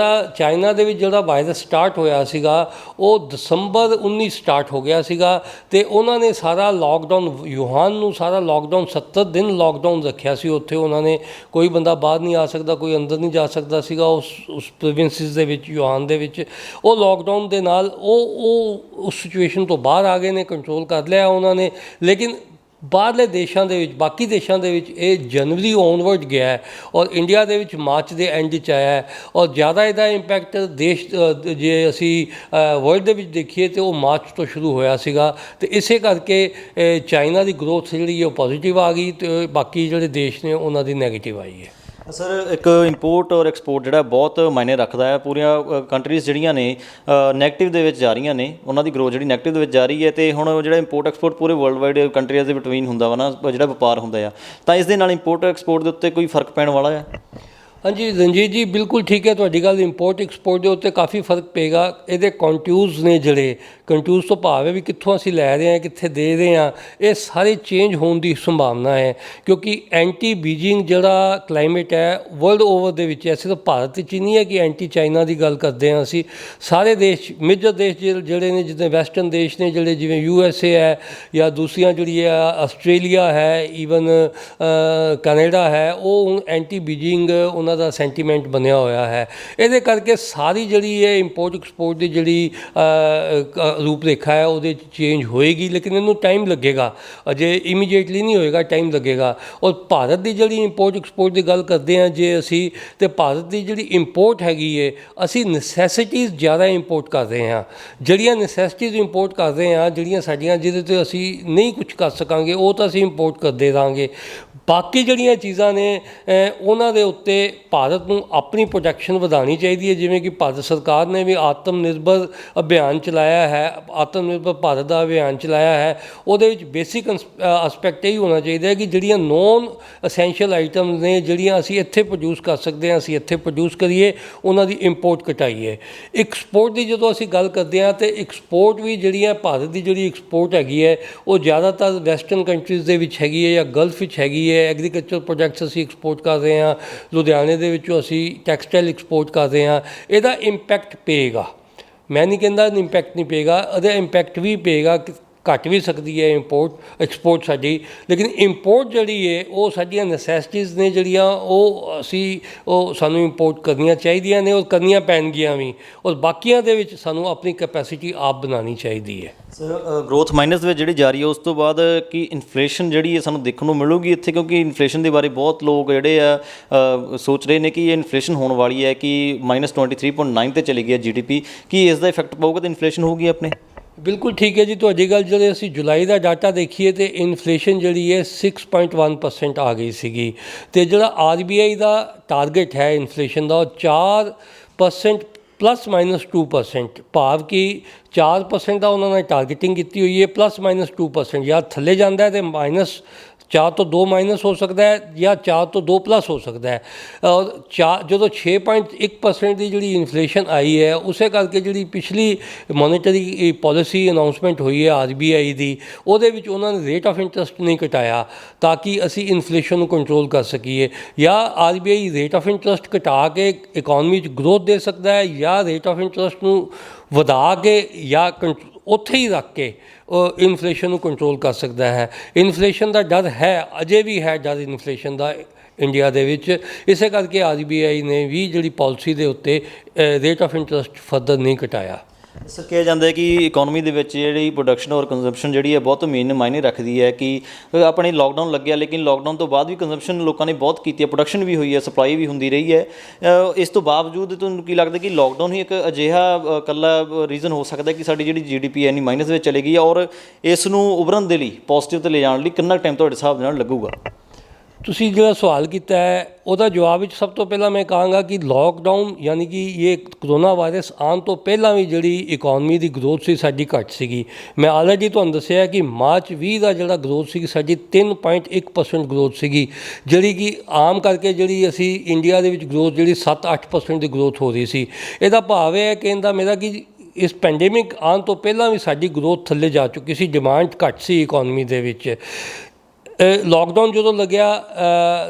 ਦੇ ਵਿੱਚ ਜਿਹੜਾ ਵਾਇਰਸ ਸਟਾਰਟ ਹੋਇਆ ਸੀਗਾ, ਉਹ ਦਸੰਬਰ 19 ਸਟਾਰਟ ਹੋ ਗਿਆ ਸੀਗਾ, ਅਤੇ ਉਹਨਾਂ ਨੇ ਸਾਰਾ ਲੋਕਡਾਊਨ, ਯੂਹਾਨ ਨੂੰ ਸਾਰਾ ਲੋਕਡਾਊਨ 70 ਦਿਨ ਲੋਕਡਾਊਨ ਰੱਖਿਆ ਸੀ। ਉੱਥੇ ਉਹਨਾਂ ਨੇ ਕੋਈ ਬੰਦਾ ਬਾਹਰ ਨਹੀਂ ਆ ਸਕਦਾ, ਕੋਈ ਅੰਦਰ ਨਹੀਂ ਜਾ ਸਕਦਾ ਸੀਗਾ ਉਸ ਪ੍ਰੋਵਿੰਸਿਸ ਦੇ ਵਿੱਚ, ਯੂਹਾਨ ਦੇ ਵਿੱਚ। ਉਹ ਲੋਕਡਾਊਨ ਦੇ ਨਾਲ ਉਹ ਉਸ ਸਿਚੁਏਸ਼ਨ ਤੋਂ ਬਾਹਰ ਆ ਗਏ ਨੇ, ਕੰਟਰੋਲ ਕਰ ਲਿਆ ਉਹਨਾਂ ਨੇ। ਲੇਕਿਨ ਬਾਹਰਲੇ ਦੇਸ਼ਾਂ ਦੇ ਵਿੱਚ, ਬਾਕੀ ਦੇਸ਼ਾਂ ਦੇ ਵਿੱਚ ਇਹ ਜਨਵਰੀ ਔਨਵਰਡ ਗਿਆ ਹੈ ਔਰ ਇੰਡੀਆ ਦੇ ਵਿੱਚ ਮਾਰਚ ਦੇ ਐਂਡ 'ਚ ਆਇਆ ਹੈ। ਔਰ ਜ਼ਿਆਦਾ ਇਹਦਾ ਇੰਪੈਕਟ ਜੇ ਅਸੀਂ ਵਰਲਡ ਦੇ ਵਿੱਚ ਦੇਖੀਏ ਤਾਂ ਉਹ ਮਾਰਚ ਤੋਂ ਸ਼ੁਰੂ ਹੋਇਆ ਸੀਗਾ, ਅਤੇ ਇਸੇ ਕਰਕੇ ਚਾਈਨਾ ਦੀ ਗਰੋਥ ਜਿਹੜੀ ਉਹ ਪੋਜ਼ੀਟਿਵ ਆ ਗਈ, ਅਤੇ ਬਾਕੀ ਜਿਹੜੇ ਦੇਸ਼ ਨੇ ਉਹਨਾਂ ਦੀ ਨੈਗੇਟਿਵ ਆਈ ਹੈ। ਸਰ ਇੱਕ ਇੰਪੋਰਟ ਔਰ ਐਕਸਪੋਰਟ ਜਿਹੜਾ ਬਹੁਤ ਮਾਇਨੇ ਰੱਖਦਾ ਹੈ। ਪੂਰੀਆਂ ਕੰਟਰੀਜ਼ ਜਿਹੜੀਆਂ ਨੇ ਨੈਗੇਟਿਵ ਦੇ ਵਿੱਚ ਜਾ ਰਹੀਆਂ ਨੇ, ਉਹਨਾਂ ਦੀ ਗਰੋਥ ਜਿਹੜੀ ਨੈਗੇਟਿਵ ਦੇ ਵਿੱਚ ਜਾ ਰਹੀ ਹੈ। ਅਤੇ ਹੁਣ ਜਿਹੜਾ ਇੰਪੋਰਟ ਐਕਸਪੋਰਟ ਪੂਰੇ ਵਰਲਡ ਵਾਈਡ ਕੰਟਰੀਜ਼ ਦੇ ਬਿਟਵੀਨ ਹੁੰਦਾ ਵਾ ਨਾ, ਜਿਹੜਾ ਵਪਾਰ ਹੁੰਦਾ ਆ, ਤਾਂ ਇਸ ਦੇ ਨਾਲ ਇੰਪੋਰਟ ਐਕਸਪੋਰਟ ਦੇ ਉੱਤੇ ਕੋਈ ਫਰਕ ਪੈਣ ਵਾਲਾ ਆ? ਹਾਂਜੀ ਰਣਜੀਤ ਜੀ ਬਿਲਕੁਲ ਠੀਕ ਹੈ ਤੁਹਾਡੀ ਗੱਲ। ਇੰਪੋਰਟ ਐਕਸਪੋਰਟ ਦੇ ਉੱਤੇ ਕਾਫੀ ਫਰਕ ਪਏਗਾ। ਇਹਦੇ ਕੰਟਿਊਜ਼ ਨੇ ਜਿਹੜੇ ਕੰਟਿਊਜ਼ ਤੋਂ ਭਾਵ ਹੈ ਵੀ ਕਿੱਥੋਂ ਅਸੀਂ ਲੈ ਰਹੇ ਹਾਂ ਕਿੱਥੇ ਦੇ ਰਹੇ ਹਾਂ, ਇਹ ਸਾਰੇ ਚੇਂਜ ਹੋਣ ਦੀ ਸੰਭਾਵਨਾ ਹੈ ਕਿਉਂਕਿ ਐਂਟੀ ਬੀਜਿੰਗ ਜਿਹੜਾ ਕਲਾਈਮੇਟ ਹੈ ਵਰਲਡ ਓਵਰ ਦੇ ਵਿੱਚ ਹੈ, ਸਿਰਫ ਭਾਰਤ ਵਿੱਚ ਹੀ ਨਹੀਂ ਹੈ ਕਿ ਐਂਟੀ ਚਾਈਨਾ ਦੀ ਗੱਲ ਕਰਦੇ ਹਾਂ ਅਸੀਂ, ਸਾਰੇ ਦੇਸ਼ ਮੇਜਰ ਦੇਸ਼ ਜਿਹੜੇ ਨੇ ਜਿੱਦਾਂ ਵੈਸਟਰਨ ਦੇਸ਼ ਨੇ ਜਿਹੜੇ ਜਿਵੇਂ USA ਹੈ ਜਾਂ ਦੂਸਰੀਆਂ ਜਿਹੜੀ ਹੈ ਆਸਟ੍ਰੇਲੀਆ ਹੈ ਈਵਨ ਕੈਨੇਡਾ ਹੈ, ਉਹ ਹੁਣ ਐਂਟੀ ਬੀਜਿੰਗ ਉਹਨਾਂ ਦਾ ਸੈਂਟੀਮੈਂਟ ਬਣਿਆ ਹੋਇਆ ਹੈ। ਇਹਦੇ ਕਰਕੇ ਸਾਰੀ ਜਿਹੜੀ ਹੈ ਇੰਪੋਰਟ ਐਕਸਪੋਰਟ ਦੀ ਜਿਹੜੀ ਰੂਪ ਰੇਖਾ ਹੈ ਉਹਦੇ 'ਚ ਚੇਂਜ ਹੋਏਗੀ, ਲੇਕਿਨ ਇਹਨੂੰ ਟਾਈਮ ਲੱਗੇਗਾ, ਅਜੇ ਇਮੀਡੀਏਟਲੀ ਨਹੀਂ ਹੋਏਗਾ, ਟਾਈਮ ਲੱਗੇਗਾ। ਔਰ ਭਾਰਤ ਦੀ ਜਿਹੜੀ ਇੰਪੋਰਟ ਐਕਸਪੋਰਟ ਦੀ ਗੱਲ ਕਰਦੇ ਹਾਂ ਜੇ ਅਸੀਂ, ਤੇ ਭਾਰਤ ਦੀ ਜਿਹੜੀ ਇੰਪੋਰਟ ਹੈਗੀ ਹੈ ਅਸੀਂ ਨਸੈਸਿਟੀਜ਼ ਜ਼ਿਆਦਾ ਇੰਪੋਰਟ ਕਰ ਰਹੇ ਹਾਂ। ਜਿਹੜੀਆਂ ਨਸੈਸਿਟੀਜ਼ ਇੰਪੋਰਟ ਕਰ ਰਹੇ ਹਾਂ, ਜਿਹੜੀਆਂ ਸਾਡੀਆਂ ਜਿਹਦੇ 'ਤੇ ਅਸੀਂ ਨਹੀਂ ਕੁਝ ਕਰ ਸਕਾਂਗੇ ਉਹ ਤਾਂ ਅਸੀਂ ਇੰਪੋਰਟ ਕਰਦੇ ਰਹਾਂਗੇ। ਬਾਕੀ ਜਿਹੜੀਆਂ ਚੀਜ਼ਾਂ ਨੇ ਉਹਨਾਂ ਦੇ ਉੱਤੇ ਭਾਰਤ ਨੂੰ ਆਪਣੀ ਪ੍ਰੋਡਕਸ਼ਨ ਵਧਾਉਣੀ ਚਾਹੀਦੀ ਹੈ। ਜਿਵੇਂ ਕਿ ਭਾਰਤ ਸਰਕਾਰ ਨੇ ਵੀ ਆਤਮ ਨਿਰਭਰ ਅਭਿਆਨ ਚਲਾਇਆ ਹੈ, ਆਤਮ ਨਿਰਭਰ ਭਾਰਤ ਦਾ ਅਭਿਆਨ ਚਲਾਇਆ ਹੈ। ਉਹਦੇ ਵਿੱਚ ਬੇਸਿਕ ਐਸਪੈਕਟ ਇਹ ਹੋਣਾ ਚਾਹੀਦਾ ਹੈ ਕਿ ਜਿਹੜੀਆਂ ਨੋਨ ਅਸੈਂਸ਼ੀਅਲ ਆਈਟਮਸ ਨੇ ਜਿਹੜੀਆਂ ਅਸੀਂ ਇੱਥੇ ਪ੍ਰੋਡਿਊਸ ਕਰ ਸਕਦੇ ਹਾਂ ਅਸੀਂ ਇੱਥੇ ਪ੍ਰੋਡਿਊਸ ਕਰੀਏ, ਉਹਨਾਂ ਦੀ ਇੰਪੋਰਟ ਘਟਾਈਏ। ਐਕਸਪੋਰਟ ਦੀ ਜਦੋਂ ਅਸੀਂ ਗੱਲ ਕਰਦੇ ਹਾਂ ਤਾਂ ਐਕਸਪੋਰਟ ਵੀ ਜਿਹੜੀਆਂ ਭਾਰਤ ਦੀ ਜਿਹੜੀ ਐਕਸਪੋਰਟ ਹੈਗੀ ਹੈ ਉਹ ਜ਼ਿਆਦਾਤਰ ਵੈਸਟਰਨ ਕੰਟਰੀਜ਼ ਦੇ ਵਿੱਚ ਹੈਗੀ ਹੈ ਜਾਂ ਗਲਫ ਵਿੱਚ ਹੈਗੀ ਹੈ। ਐਗਰੀਕਲਚਰ ਪ੍ਰੋਡਕਟਸ ਅਸੀਂ ਐਕਸਪੋਰਟ ਕਰ ਰਹੇ ਹਾਂ, ਲੁਧਿਆਣੇ ਦੇ ਵਿੱਚੋਂ ਅਸੀਂ ਟੈਕਸਟਾਈਲ ਐਕਸਪੋਰਟ ਕਰ ਰਹੇ ਹਾਂ। ਇਹਦਾ ਇੰਪੈਕਟ ਪਏਗਾ, ਮੈਂ ਨਹੀਂ ਕਹਿੰਦਾ ਇੰਪੈਕਟ ਨਹੀਂ ਪਏਗਾ, ਇਹਦਾ ਇੰਪੈਕਟ ਵੀ ਪਏਗਾ, ਘੱਟ ਵੀ ਸਕਦੀ ਹੈ ਇੰਪੋਰਟ ਐਕਸਪੋਰਟ ਸਾਡੀ, ਲੇਕਿਨ ਇੰਪੋਰਟ ਜਿਹੜੀ ਹੈ ਉਹ ਸਾਡੀਆਂ ਨਸੈਸਿਟੀਜ਼ ਨੇ ਜਿਹੜੀਆਂ ਉਹ ਸਾਨੂੰ ਇੰਪੋਰਟ ਕਰਨੀਆਂ ਚਾਹੀਦੀਆਂ ਨੇ ਔਰ ਕਰਨੀਆਂ ਪੈਣਗੀਆਂ ਵੀ, ਔਰ ਬਾਕੀਆਂ ਦੇ ਵਿੱਚ ਸਾਨੂੰ ਆਪਣੀ ਕੈਪੈਸਿਟੀ ਆਪ ਬਣਾਉਣੀ ਚਾਹੀਦੀ ਹੈ। ਸਰ ਗਰੋਥ ਮਾਈਨਸ ਦੇ ਵਿੱਚ ਜਿਹੜੀ ਜਾਰੀ ਹੈ ਉਸ ਤੋਂ ਬਾਅਦ ਕੀ ਇਨਫਲੇਸ਼ਨ ਜਿਹੜੀ ਹੈ ਸਾਨੂੰ ਦੇਖਣ ਨੂੰ ਮਿਲੂਗੀ ਇੱਥੇ, ਕਿਉਂਕਿ ਇਨਫਲੇਸ਼ਨ ਦੇ ਬਾਰੇ ਬਹੁਤ ਲੋਕ ਜਿਹੜੇ ਆ ਸੋਚ ਰਹੇ ਨੇ ਕਿ ਇਹ ਇਨਫਲੇਸ਼ਨ ਹੋਣ ਵਾਲੀ ਹੈ ਕਿ -23.9 ਤੇ ਚਲੀ ਗਈ ਹੈ GDP, ਕੀ ਇਸ ਦਾ ਇਫੈਕਟ ਪਊਗਾ ਤਾਂ ਇਨਫਲੇਸ਼ਨ ਹੋਊਗੀ ਆਪਣੇ? ਬਿਲਕੁਲ ਠੀਕ ਹੈ ਜੀ ਤੁਹਾਡੀ ਗੱਲ। ਜਦੋਂ ਅਸੀਂ ਜੁਲਾਈ ਦਾ ਡਾਟਾ ਦੇਖੀਏ ਤਾਂ ਇਨਫਲੇਸ਼ਨ ਜਿਹੜੀ ਹੈ 6.1% ਆ ਗਈ ਸੀਗੀ, ਅਤੇ ਜਿਹੜਾ RBI ਦਾ ਟਾਰਗੇਟ ਹੈ ਇਨਫਲੇਸ਼ਨ ਦਾ ਉਹ 4% ±2%, ਭਾਵ ਕਿ 4% ਦਾ ਉਹਨਾਂ ਨੇ ਟਾਰਗੇਟਿੰਗ ਕੀਤੀ ਹੋਈ ਹੈ, ±2%, ਜਾਂ ਥੱਲੇ ਜਾਂਦਾ ਹੈ ਤਾਂ -4 ਤੋਂ 2 ਮਾਈਨਸ ਹੋ ਸਕਦਾ ਹੈ ਜਾਂ 4 ਤੋਂ 2 ਪਲੱਸ ਹੋ ਸਕਦਾ ਹੈ। ਔਰ ਜਦੋਂ 6.1% ਦੀ ਜਿਹੜੀ ਇਨਫਲੇਸ਼ਨ ਆਈ ਹੈ ਉਸੇ ਕਰਕੇ ਜਿਹੜੀ ਪਿਛਲੀ ਮੋਨੀਟਰੀ ਪਾਲਿਸੀ ਅਨਾਊਂਸਮੈਂਟ ਹੋਈ ਹੈ RBI ਦੀ, ਉਹਦੇ ਵਿੱਚ ਉਹਨਾਂ ਨੇ ਰੇਟ ਆਫ ਇੰਟਰਸਟ ਨਹੀਂ ਘਟਾਇਆ ਤਾਂ ਕਿ ਅਸੀਂ ਇਨਫਲੇਸ਼ਨ ਨੂੰ ਕੰਟਰੋਲ ਕਰ ਸਕੀਏ। ਜਾਂ RBI ਰੇਟ ਆਫ ਇੰਟਰਸਟ ਘਟਾ ਕੇ ਇਕੋਨਮੀ 'ਚ ਗਰੋਥ ਦੇ ਸਕਦਾ ਹੈ ਜਾਂ ਰੇਟ ਆਫ ਇੰਟਰਸਟ ਨੂੰ ਵਧਾ ਕੇ ਜਾਂ ਉੱਥੇ ਹੀ ਰੱਖ ਕੇ ਇਨਫਲੇਸ਼ਨ ਨੂੰ ਕੰਟਰੋਲ ਕਰ ਸਕਦਾ ਹੈ। ਇਨਫਲੇਸ਼ਨ ਦਾ ਡਰ ਹੈ, ਅਜੇ ਵੀ ਹੈ ਡਰ ਇਨਫਲੇਸ਼ਨ ਦਾ ਇੰਡੀਆ ਦੇ ਵਿੱਚ, ਇਸੇ ਕਰਕੇ RBI ਨੇ ਵੀ ਜਿਹੜੀ ਪਾਲਿਸੀ ਦੇ ਉੱਤੇ ਰੇਟ ਆਫ ਇੰਟਰਸਟ ਫਰਦਰ ਨਹੀਂ ਘਟਾਇਆ। ਸਰ ਕਿਹਾ ਜਾਂਦਾ ਹੈ ਕਿ ਇਕੋਨਮੀ ਦੇ ਵਿੱਚ ਜਿਹੜੀ ਪ੍ਰੋਡਕਸ਼ਨ ਔਰ ਕੰਜ਼ੰਪਸ਼ਨ ਜਿਹੜੀ ਹੈ ਬਹੁਤ ਮੇਨ ਮਾਇਨੇ ਰੱਖਦੀ ਹੈ, ਕਿ ਆਪਣੇ ਲੋਕਡਾਊਨ ਲੱਗਿਆ ਲੇਕਿਨ ਲੋਕਡਾਊਨ ਤੋਂ ਬਾਅਦ ਵੀ ਕੰਜ਼ੰਪਸ਼ਨ ਲੋਕਾਂ ਨੇ ਬਹੁਤ ਕੀਤੀ ਹੈ, ਪ੍ਰੋਡਕਸ਼ਨ ਵੀ ਹੋਈ ਹੈ, ਸਪਲਾਈ ਵੀ ਹੁੰਦੀ ਰਹੀ ਹੈ। ਇਸ ਤੋਂ ਬਾਵਜੂਦ ਤੁਹਾਨੂੰ ਕੀ ਲੱਗਦਾ ਕਿ ਲੋਕਡਾਊਨ ਹੀ ਇੱਕ ਅਜਿਹਾ ਇਕੱਲਾ ਰੀਜ਼ਨ ਹੋ ਸਕਦਾ ਕਿ ਸਾਡੀ ਜਿਹੜੀ GDP ਇੰਨੀ ਮਾਈਨਸ ਵਿੱਚ ਚਲੇ ਗਈ ਹੈ, ਔਰ ਇਸ ਨੂੰ ਉਭਰਨ ਦੇ ਲਈ ਪੋਜ਼ੀਟਿਵ 'ਤੇ ਲੈ ਜਾਣ ਲਈ ਕਿੰਨਾ ਟਾਈਮ ਤੁਹਾਡੇ ਹਿਸਾਬ ਨਾਲ ਲੱਗੂਗਾ? ਤੁਸੀਂ ਜਿਹੜਾ ਸਵਾਲ ਕੀਤਾ ਹੈ ਉਹਦਾ ਜਵਾਬ ਵਿੱਚ ਸਭ ਤੋਂ ਪਹਿਲਾਂ ਮੈਂ ਕਹਾਂਗਾ ਕਿ ਲੋਕਡਾਊਨ ਯਾਨੀ ਕਿ ਇਹ ਕਰੋਨਾ ਵਾਇਰਸ ਆਉਣ ਤੋਂ ਪਹਿਲਾਂ ਵੀ ਜਿਹੜੀ ਇਕੋਨਮੀ ਦੀ ਗਰੋਥ ਸੀ ਸਾਡੀ ਘੱਟ ਸੀਗੀ। ਮੈਂ ਆਲਰੇਡੀ ਤੁਹਾਨੂੰ ਦੱਸਿਆ ਕਿ ਮਾਰਚ 20 ਦਾ ਜਿਹੜਾ ਗਰੋਥ ਸੀ ਸਾਡੀ 3.1% ਗਰੋਥ ਸੀਗੀ, ਜਿਹੜੀ ਕਿ ਆਮ ਕਰਕੇ ਜਿਹੜੀ ਅਸੀਂ ਇੰਡੀਆ ਦੇ ਵਿੱਚ ਗਰੋਥ ਜਿਹੜੀ 7-8% ਦੀ ਗਰੋਥ ਹੋ ਰਹੀ ਸੀ। ਇਹਦਾ ਭਾਵ ਇਹ ਹੈ ਕਹਿੰਦਾ ਮੇਰਾ ਕਿ ਇਸ ਪੈਂਡੇਮਿਕ ਆਉਣ ਤੋਂ ਪਹਿਲਾਂ ਵੀ ਸਾਡੀ ਗਰੋਥ ਥੱਲੇ ਜਾ ਚੁੱਕੀ ਸੀ, ਡਿਮਾਂਡ ਘੱਟ ਸੀ ਇਕੋਨਮੀ ਦੇ ਵਿੱਚ। ਲੋਕਡਾਊਨ ਜਦੋਂ ਲੱਗਿਆ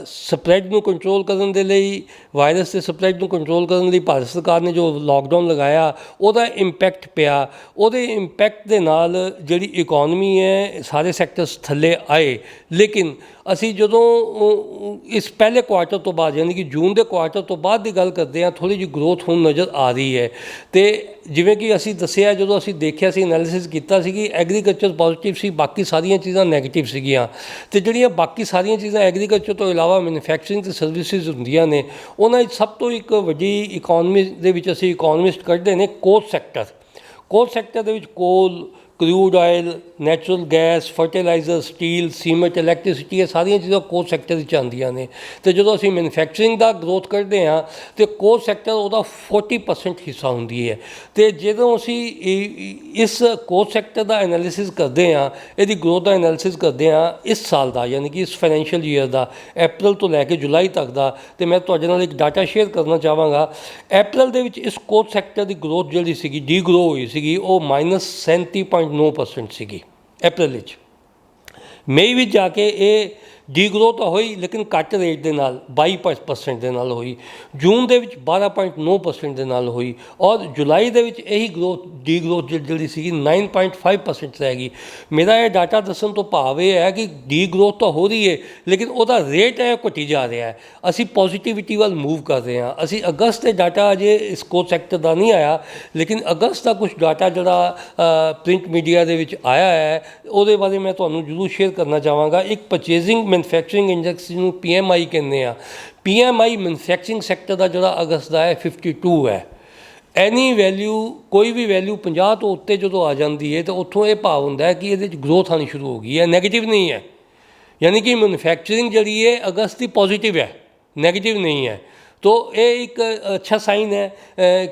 ਸਪਰੈਡ ਨੂੰ ਕੰਟਰੋਲ ਕਰਨ ਦੇ ਲਈ, ਵਾਇਰਸ ਦੇ ਸਪਰੈਡ ਨੂੰ ਕੰਟਰੋਲ ਕਰਨ ਲਈ ਭਾਰਤ ਸਰਕਾਰ ਨੇ ਜੋ ਲੋਕਡਾਊਨ ਲਗਾਇਆ ਉਹਦਾ ਇੰਪੈਕਟ ਪਿਆ। ਉਹਦੇ ਇੰਪੈਕਟ ਦੇ ਨਾਲ ਜਿਹੜੀ ਇਕੋਨਮੀ ਹੈ ਸਾਰੇ ਸੈਕਟਰਸ ਥੱਲੇ ਆਏ, ਲੇਕਿਨ ਅਸੀਂ ਜਦੋਂ ਇਸ ਪਹਿਲੇ ਕੁਆਰਟਰ ਤੋਂ ਬਾਅਦ ਯਾਨੀ ਕਿ ਜੂਨ ਦੇ ਕੁਆਰਟਰ ਤੋਂ ਬਾਅਦ ਦੀ ਗੱਲ ਕਰਦੇ ਹਾਂ, ਥੋੜ੍ਹੀ ਜਿਹੀ ਗਰੋਥ ਹੁਣ ਨਜ਼ਰ ਆ ਰਹੀ ਹੈ। ਅਤੇ ਜਿਵੇਂ ਕਿ ਅਸੀਂ ਦੱਸਿਆ, ਜਦੋਂ ਅਸੀਂ ਦੇਖਿਆ ਸੀ ਐਨਾਲਿਸਿਸ ਕੀਤਾ ਸੀ ਕਿ ਐਗਰੀਕਲਚਰ ਪੋਜ਼ੀਟਿਵ ਸੀ, ਬਾਕੀ ਸਾਰੀਆਂ ਚੀਜ਼ਾਂ ਨੈਗੇਟਿਵ ਸੀਗੀਆਂ। ਅਤੇ ਜਿਹੜੀਆਂ ਬਾਕੀ ਸਾਰੀਆਂ ਚੀਜ਼ਾਂ ਐਗਰੀਕਲਚਰ ਤੋਂ ਇਲਾਵਾ ਮੈਨੂਫੈਕਚਰਿੰਗ ਅਤੇ ਸਰਵਿਸਿਜ਼ ਹੁੰਦੀਆਂ ਨੇ, ਉਹਨਾਂ ਵਿੱਚ ਸਭ ਤੋਂ ਇੱਕ ਵੱਡੀ ਇਕੋਨਮੀ ਦੇ ਵਿੱਚ ਅਸੀਂ ਇਕੋਨਮਿਸਟ ਕੱਢਦੇ ਨੇ ਕੋਲ ਸੈਕਟਰ। ਕੋਲ ਸੈਕਟਰ ਦੇ ਵਿੱਚ ਕੋਲ, crude oil, natural gas, fertiliser, steel, cement, electricity, ਇਹ ਸਾਰੀਆਂ ਚੀਜ਼ਾਂ ਕੋਰ ਸੈਕਟਰ ਵਿੱਚ ਆਉਂਦੀਆਂ ਨੇ। ਅਤੇ ਜਦੋਂ ਅਸੀਂ ਮੈਨੂਫੈਕਚਰਿੰਗ ਦਾ ਗਰੋਥ ਕੱਢਦੇ ਹਾਂ ਅਤੇ ਕੋਰ ਸੈਕਟਰ ਉਹਦਾ 40% ਹਿੱਸਾ ਹੁੰਦੀ ਹੈ। ਅਤੇ ਜਦੋਂ ਅਸੀਂ ਇਸ ਕੋਰ ਸੈਕਟਰ ਦਾ ਐਨਾਲਿਸਿਸ ਕਰਦੇ ਹਾਂ, ਇਹਦੀ ਗਰੋਥ ਦਾ ਐਨਾਲਿਸਿਸ ਕਰਦੇ ਹਾਂ ਇਸ ਸਾਲ ਦਾ, ਯਾਨੀ ਕਿ ਇਸ ਫਾਈਨੈਂਸ਼ੀਅਲ ਈਅਰ ਦਾ, ਅਪ੍ਰੈਲ ਤੋਂ ਲੈ ਕੇ ਜੁਲਾਈ ਤੱਕ ਦਾ, ਅਤੇ ਮੈਂ ਤੁਹਾਡੇ ਨਾਲ ਇੱਕ ਡਾਟਾ ਸ਼ੇਅਰ ਕਰਨਾ ਚਾਹਾਂਗਾ। ਅਪ੍ਰੈਲ ਦੇ ਵਿੱਚ ਇਸ ਕੋਰ ਸੈਕਟਰ ਦੀ ਗਰੋਥ ਜਿਹੜੀ ਸੀਗੀ, ਡੀ ਗਰੋ ਹੋਈ ਸੀਗੀ, ਉਹ -37.9% ਸੀਗੀ ਅਪ੍ਰੈਲ ਵਿੱਚ। ਮਈ ਵਿੱਚ ਜਾ ਕੇ ਇਹ ਡੀ ਗਰੋਥ ਤਾਂ ਹੋਈ, ਲੇਕਿਨ ਘੱਟ ਰੇਟ ਦੇ ਨਾਲ 22% ਦੇ ਨਾਲ ਹੋਈ। ਜੂਨ ਦੇ ਵਿੱਚ 12.9% ਦੇ ਨਾਲ ਹੋਈ, ਔਰ ਜੁਲਾਈ ਦੇ ਵਿੱਚ ਇਹੀ ਗਰੋਥ ਡੀ ਗਰੋਥ ਜਿਹੜੀ ਸੀਗੀ 9.5% ਰਹਿ ਗਈ। ਮੇਰਾ ਇਹ ਡਾਟਾ ਦੱਸਣ ਤੋਂ ਭਾਵ ਇਹ ਹੈ ਕਿ ਡੀ ਗਰੋਥ ਤਾਂ ਹੋ ਰਹੀ ਹੈ, ਲੇਕਿਨ ਉਹਦਾ ਰੇਟ ਹੈ ਘਟੀ ਜਾ ਰਿਹਾ ਹੈ। ਅਸੀਂ ਪੋਜ਼ੀਟਿਵਿਟੀ ਵੱਲ ਮੂਵ ਕਰ ਰਹੇ ਹਾਂ। ਅਸੀਂ ਅਗਸਤ ਦੇ ਡਾਟਾ ਅਜੇ ਇਸ ਕੋਰ ਸੈਕਟਰ ਦਾ ਨਹੀਂ ਆਇਆ, ਲੇਕਿਨ ਅਗਸਤ ਦਾ ਕੁਝ ਡਾਟਾ ਜਿਹੜਾ ਪ੍ਰਿੰਟ ਮੀਡੀਆ ਦੇ ਵਿੱਚ ਆਇਆ ਹੈ, ਉਹਦੇ ਬਾਰੇ ਮੈਂ ਤੁਹਾਨੂੰ ਜ਼ਰੂਰ ਸ਼ੇਅਰ ਕਰਨਾ ਚਾਹਾਂਗਾ। ਇੱਕ ਪਰਚੇਜ਼ਿੰਗ ਮੈਨੂਫੈਕਚਰਿੰਗ ਇੰਡੈਕਸ ਨੂੰ PMI ਕਹਿੰਦੇ ਆ। PMI ਮੈਨੂਫੈਕਚਰਿੰਗ ਸੈਕਟਰ ਦਾ ਜਿਹੜਾ ਅਗਸਤ ਦਾ ਹੈ 52 ਹੈ। ਐਨੀ ਵੈਲਿਊ, ਕੋਈ ਵੀ ਵੈਲਿਊ 50 ਤੋਂ ਉੱਤੇ ਜਦੋਂ ਆ ਜਾਂਦੀ ਹੈ ਤਾਂ ਉੱਥੋਂ ਇਹ ਭਾਵ ਹੁੰਦਾ ਹੈ ਕਿ ਇਹਦੇ 'ਚ ਗਰੋਥ ਆਉਣੀ ਸ਼ੁਰੂ ਹੋ ਗਈ ਹੈ, ਨੈਗੇਟਿਵ ਨਹੀਂ ਹੈ। ਯਾਨੀ ਕਿ ਮੈਨੂਫੈਕਚਰਿੰਗ ਜਿਹੜੀ ਹੈ ਅਗਸਤ ਦੀ ਪੋਜ਼ੀਟਿਵ ਹੈ, ਨੈਗੇਟਿਵ ਨਹੀਂ ਹੈ। ਤੋ ਇਹ ਇੱਕ ਅੱਛਾ ਸਾਈਨ ਹੈ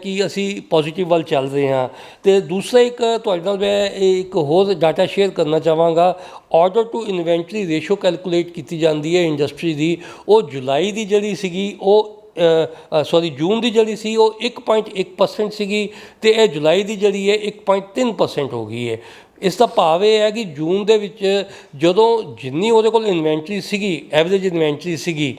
ਕਿ ਅਸੀਂ ਪੋਜ਼ੀਟਿਵ ਵੱਲ ਚੱਲ ਰਹੇ ਹਾਂ। ਅਤੇ ਦੂਸਰਾ ਇੱਕ ਤੁਹਾਡੇ ਨਾਲ ਮੈਂ ਇੱਕ ਹੋਰ ਡਾਟਾ ਸ਼ੇਅਰ ਕਰਨਾ ਚਾਹਾਂਗਾ। Order to inventory ratio calculate ਕੀਤੀ ਜਾਂਦੀ ਹੈ ਇੰਡਸਟਰੀ ਦੀ। ਉਹ ਜੁਲਾਈ ਦੀ ਜਿਹੜੀ ਸੀਗੀ ਉਹ ਜੂਨ ਦੀ ਜਿਹੜੀ ਸੀ ਉਹ 1.1% ਸੀਗੀ, ਅਤੇ ਇਹ ਜੁਲਾਈ ਦੀ ਜਿਹੜੀ ਹੈ 1.3% ਹੋ ਗਈ ਹੈ। ਇਸ ਦਾ ਭਾਵ ਇਹ ਹੈ ਕਿ ਜੂਨ ਦੇ ਵਿੱਚ ਜਦੋਂ ਜਿੰਨੀ ਉਹਦੇ ਕੋਲ ਇਨਵੈਂਟਰੀ ਸੀਗੀ, ਐਵਰੇਜ ਇਨਵੈਂਟਰੀ ਸੀਗੀ,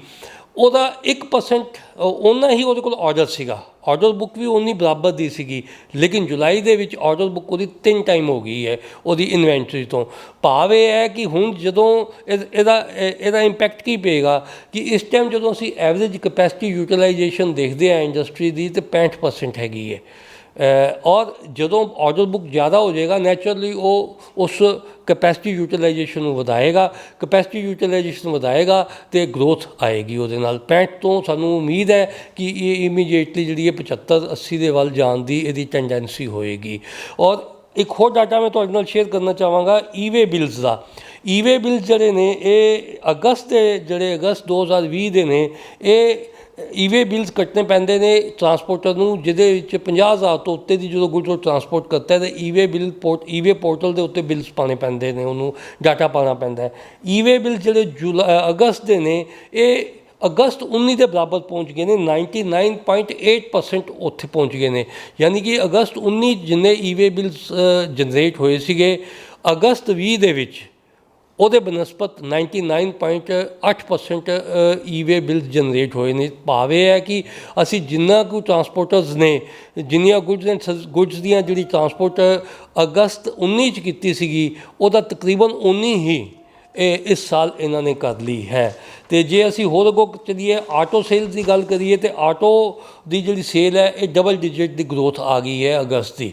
ਉਹਦਾ 1% ਓਨਾ ਹੀ ਉਹਦੇ ਕੋਲ ਆਰਡਰ ਸੀਗਾ। ਆਰਡਰ ਬੁੱਕ ਵੀ ਓਨੀ ਬਰਾਬਰ ਦੀ ਸੀਗੀ, ਲੇਕਿਨ ਜੁਲਾਈ ਦੇ ਵਿੱਚ ਆਰਡਰ ਬੁੱਕ ਉਹਦੀ 3 ਟਾਈਮ ਹੋ ਗਈ ਹੈ ਉਹਦੀ ਇਨਵੈਂਟਰੀ ਤੋਂ। ਭਾਵ ਇਹ ਹੈ ਕਿ ਹੁਣ ਜਦੋਂ ਇਹਦਾ ਇੰਪੈਕਟ ਕੀ ਪਏਗਾ ਕਿ ਇਸ ਟਾਈਮ ਜਦੋਂ ਅਸੀਂ ਐਵਰੇਜ ਕਪੈਸਿਟੀ ਯੂਟੀਲਾਈਜੇਸ਼ਨ ਦੇਖਦੇ ਹਾਂ ਇੰਡਸਟਰੀ ਦੀ, ਤਾਂ 65% ਹੈਗੀ ਹੈ। ਔਰ ਜਦੋਂ ਆਰਡਰ ਬੁੱਕ ਜ਼ਿਆਦਾ ਹੋ ਜਾਏਗਾ, ਨੈਚੁਰਲੀ ਉਹ ਉਸ ਕਪੈਸਿਟੀ ਯੂਟੀਲਾਈਜੇਸ਼ਨ ਨੂੰ ਵਧਾਏਗਾ। ਕਪੈਸਿਟੀ ਯੂਟੀਲਾਈਜੇਸ਼ਨ ਵਧਾਏਗਾ ਅਤੇ ਗਰੋਥ ਆਏਗੀ ਉਹਦੇ ਨਾਲ। 65 ਤੋਂ ਸਾਨੂੰ ਉਮੀਦ ਹੈ ਕਿ ਇਹ ਇਮੀਡੀਏਟਲੀ ਜਿਹੜੀ ਹੈ 75-80 ਦੇ ਵੱਲ ਜਾਣ ਦੀ ਇਹਦੀ ਟੈਂਡੈਂਸੀ ਹੋਏਗੀ। ਔਰ ਇੱਕ ਹੋਰ ਡਾਟਾ ਮੈਂ ਤੁਹਾਡੇ ਨਾਲ ਸ਼ੇਅਰ ਕਰਨਾ ਚਾਹਾਂਗਾ ਈਵੇ ਬਿਲਸ ਦਾ। ਈਵੇ ਬਿਲਸ ਜਿਹੜੇ ਨੇ ਇਹ ਅਗਸਤ 2020 ਦੇ ਨੇ। ਇਹ ਈਵੇ ਬਿਲਸ ਕੱਟਣੇ ਪੈਂਦੇ ਨੇ ਟਰਾਂਸਪੋਰਟਰ ਨੂੰ, ਜਿਹਦੇ ਵਿੱਚ 50,000 ਤੋਂ ਉੱਤੇ ਦੀ ਜਦੋਂ ਗੁੱਡ ਟਰਾਂਸਪੋਰਟ ਕਰਦਾ ਹੈ ਤਾਂ ਈਵੇ ਪੋਰਟਲ ਦੇ ਉੱਤੇ ਬਿਲਸ ਪਾਉਣੇ ਪੈਂਦੇ ਨੇ, ਉਹਨੂੰ ਡਾਟਾ ਪਾਉਣਾ ਪੈਂਦਾ ਹੈ। ਈਵੇ ਬਿਲ ਜਿਹੜੇ ਅਗਸਤ ਦੇ ਨੇ ਇਹ ਅਗਸਤ 19 ਦੇ ਬਰਾਬਰ ਪਹੁੰਚ ਗਏ ਨੇ, 99.8% ਉੱਥੇ ਪਹੁੰਚ ਗਏ ਨੇ। ਯਾਨੀ ਕਿ ਅਗਸਤ 19 ਜਿੰਨੇ ਈਵੇ ਬਿਲਸ ਜਨਰੇਟ ਹੋਏ ਸੀਗੇ, ਅਗਸਤ 20 ਦੇ ਵਿੱਚ ਉਹਦੇ ਬਨਸਪਤ 99.8% ਈਵੇ ਬਿਲਸ ਜਨਰੇਟ ਹੋਏ ਨੇ। ਭਾਵ ਇਹ ਹੈ ਕਿ ਅਸੀਂ ਜਿੰਨਾ ਕੁ ਟਰਾਂਸਪੋਰਟਰਸ ਨੇ, ਜਿੰਨੀਆਂ ਗੁੱਡਸ ਦੀਆਂ ਜਿਹੜੀ ਟਰਾਂਸਪੋਰਟ ਅਗਸਤ 19 'ਚ ਕੀਤੀ ਸੀਗੀ, ਉਹਦਾ ਤਕਰੀਬਨ ਉਨੀ ਹੀ ਇਸ ਸਾਲ ਇਹਨਾਂ ਨੇ ਕਰ ਲਈ ਹੈ। ਅਤੇ ਜੇ ਅਸੀਂ ਹੋਰ ਅੱਗੋਂ ਚੱਲੀਏ, ਆਟੋ ਸੇਲਸ ਦੀ ਗੱਲ ਕਰੀਏ, ਤਾਂ ਆਟੋ ਦੀ ਜਿਹੜੀ ਸੇਲ ਹੈ ਇਹ ਡਬਲ ਡਿਜਿਟ ਦੀ ਗਰੋਥ ਆ ਗਈ ਹੈ ਅਗਸਤ ਦੀ।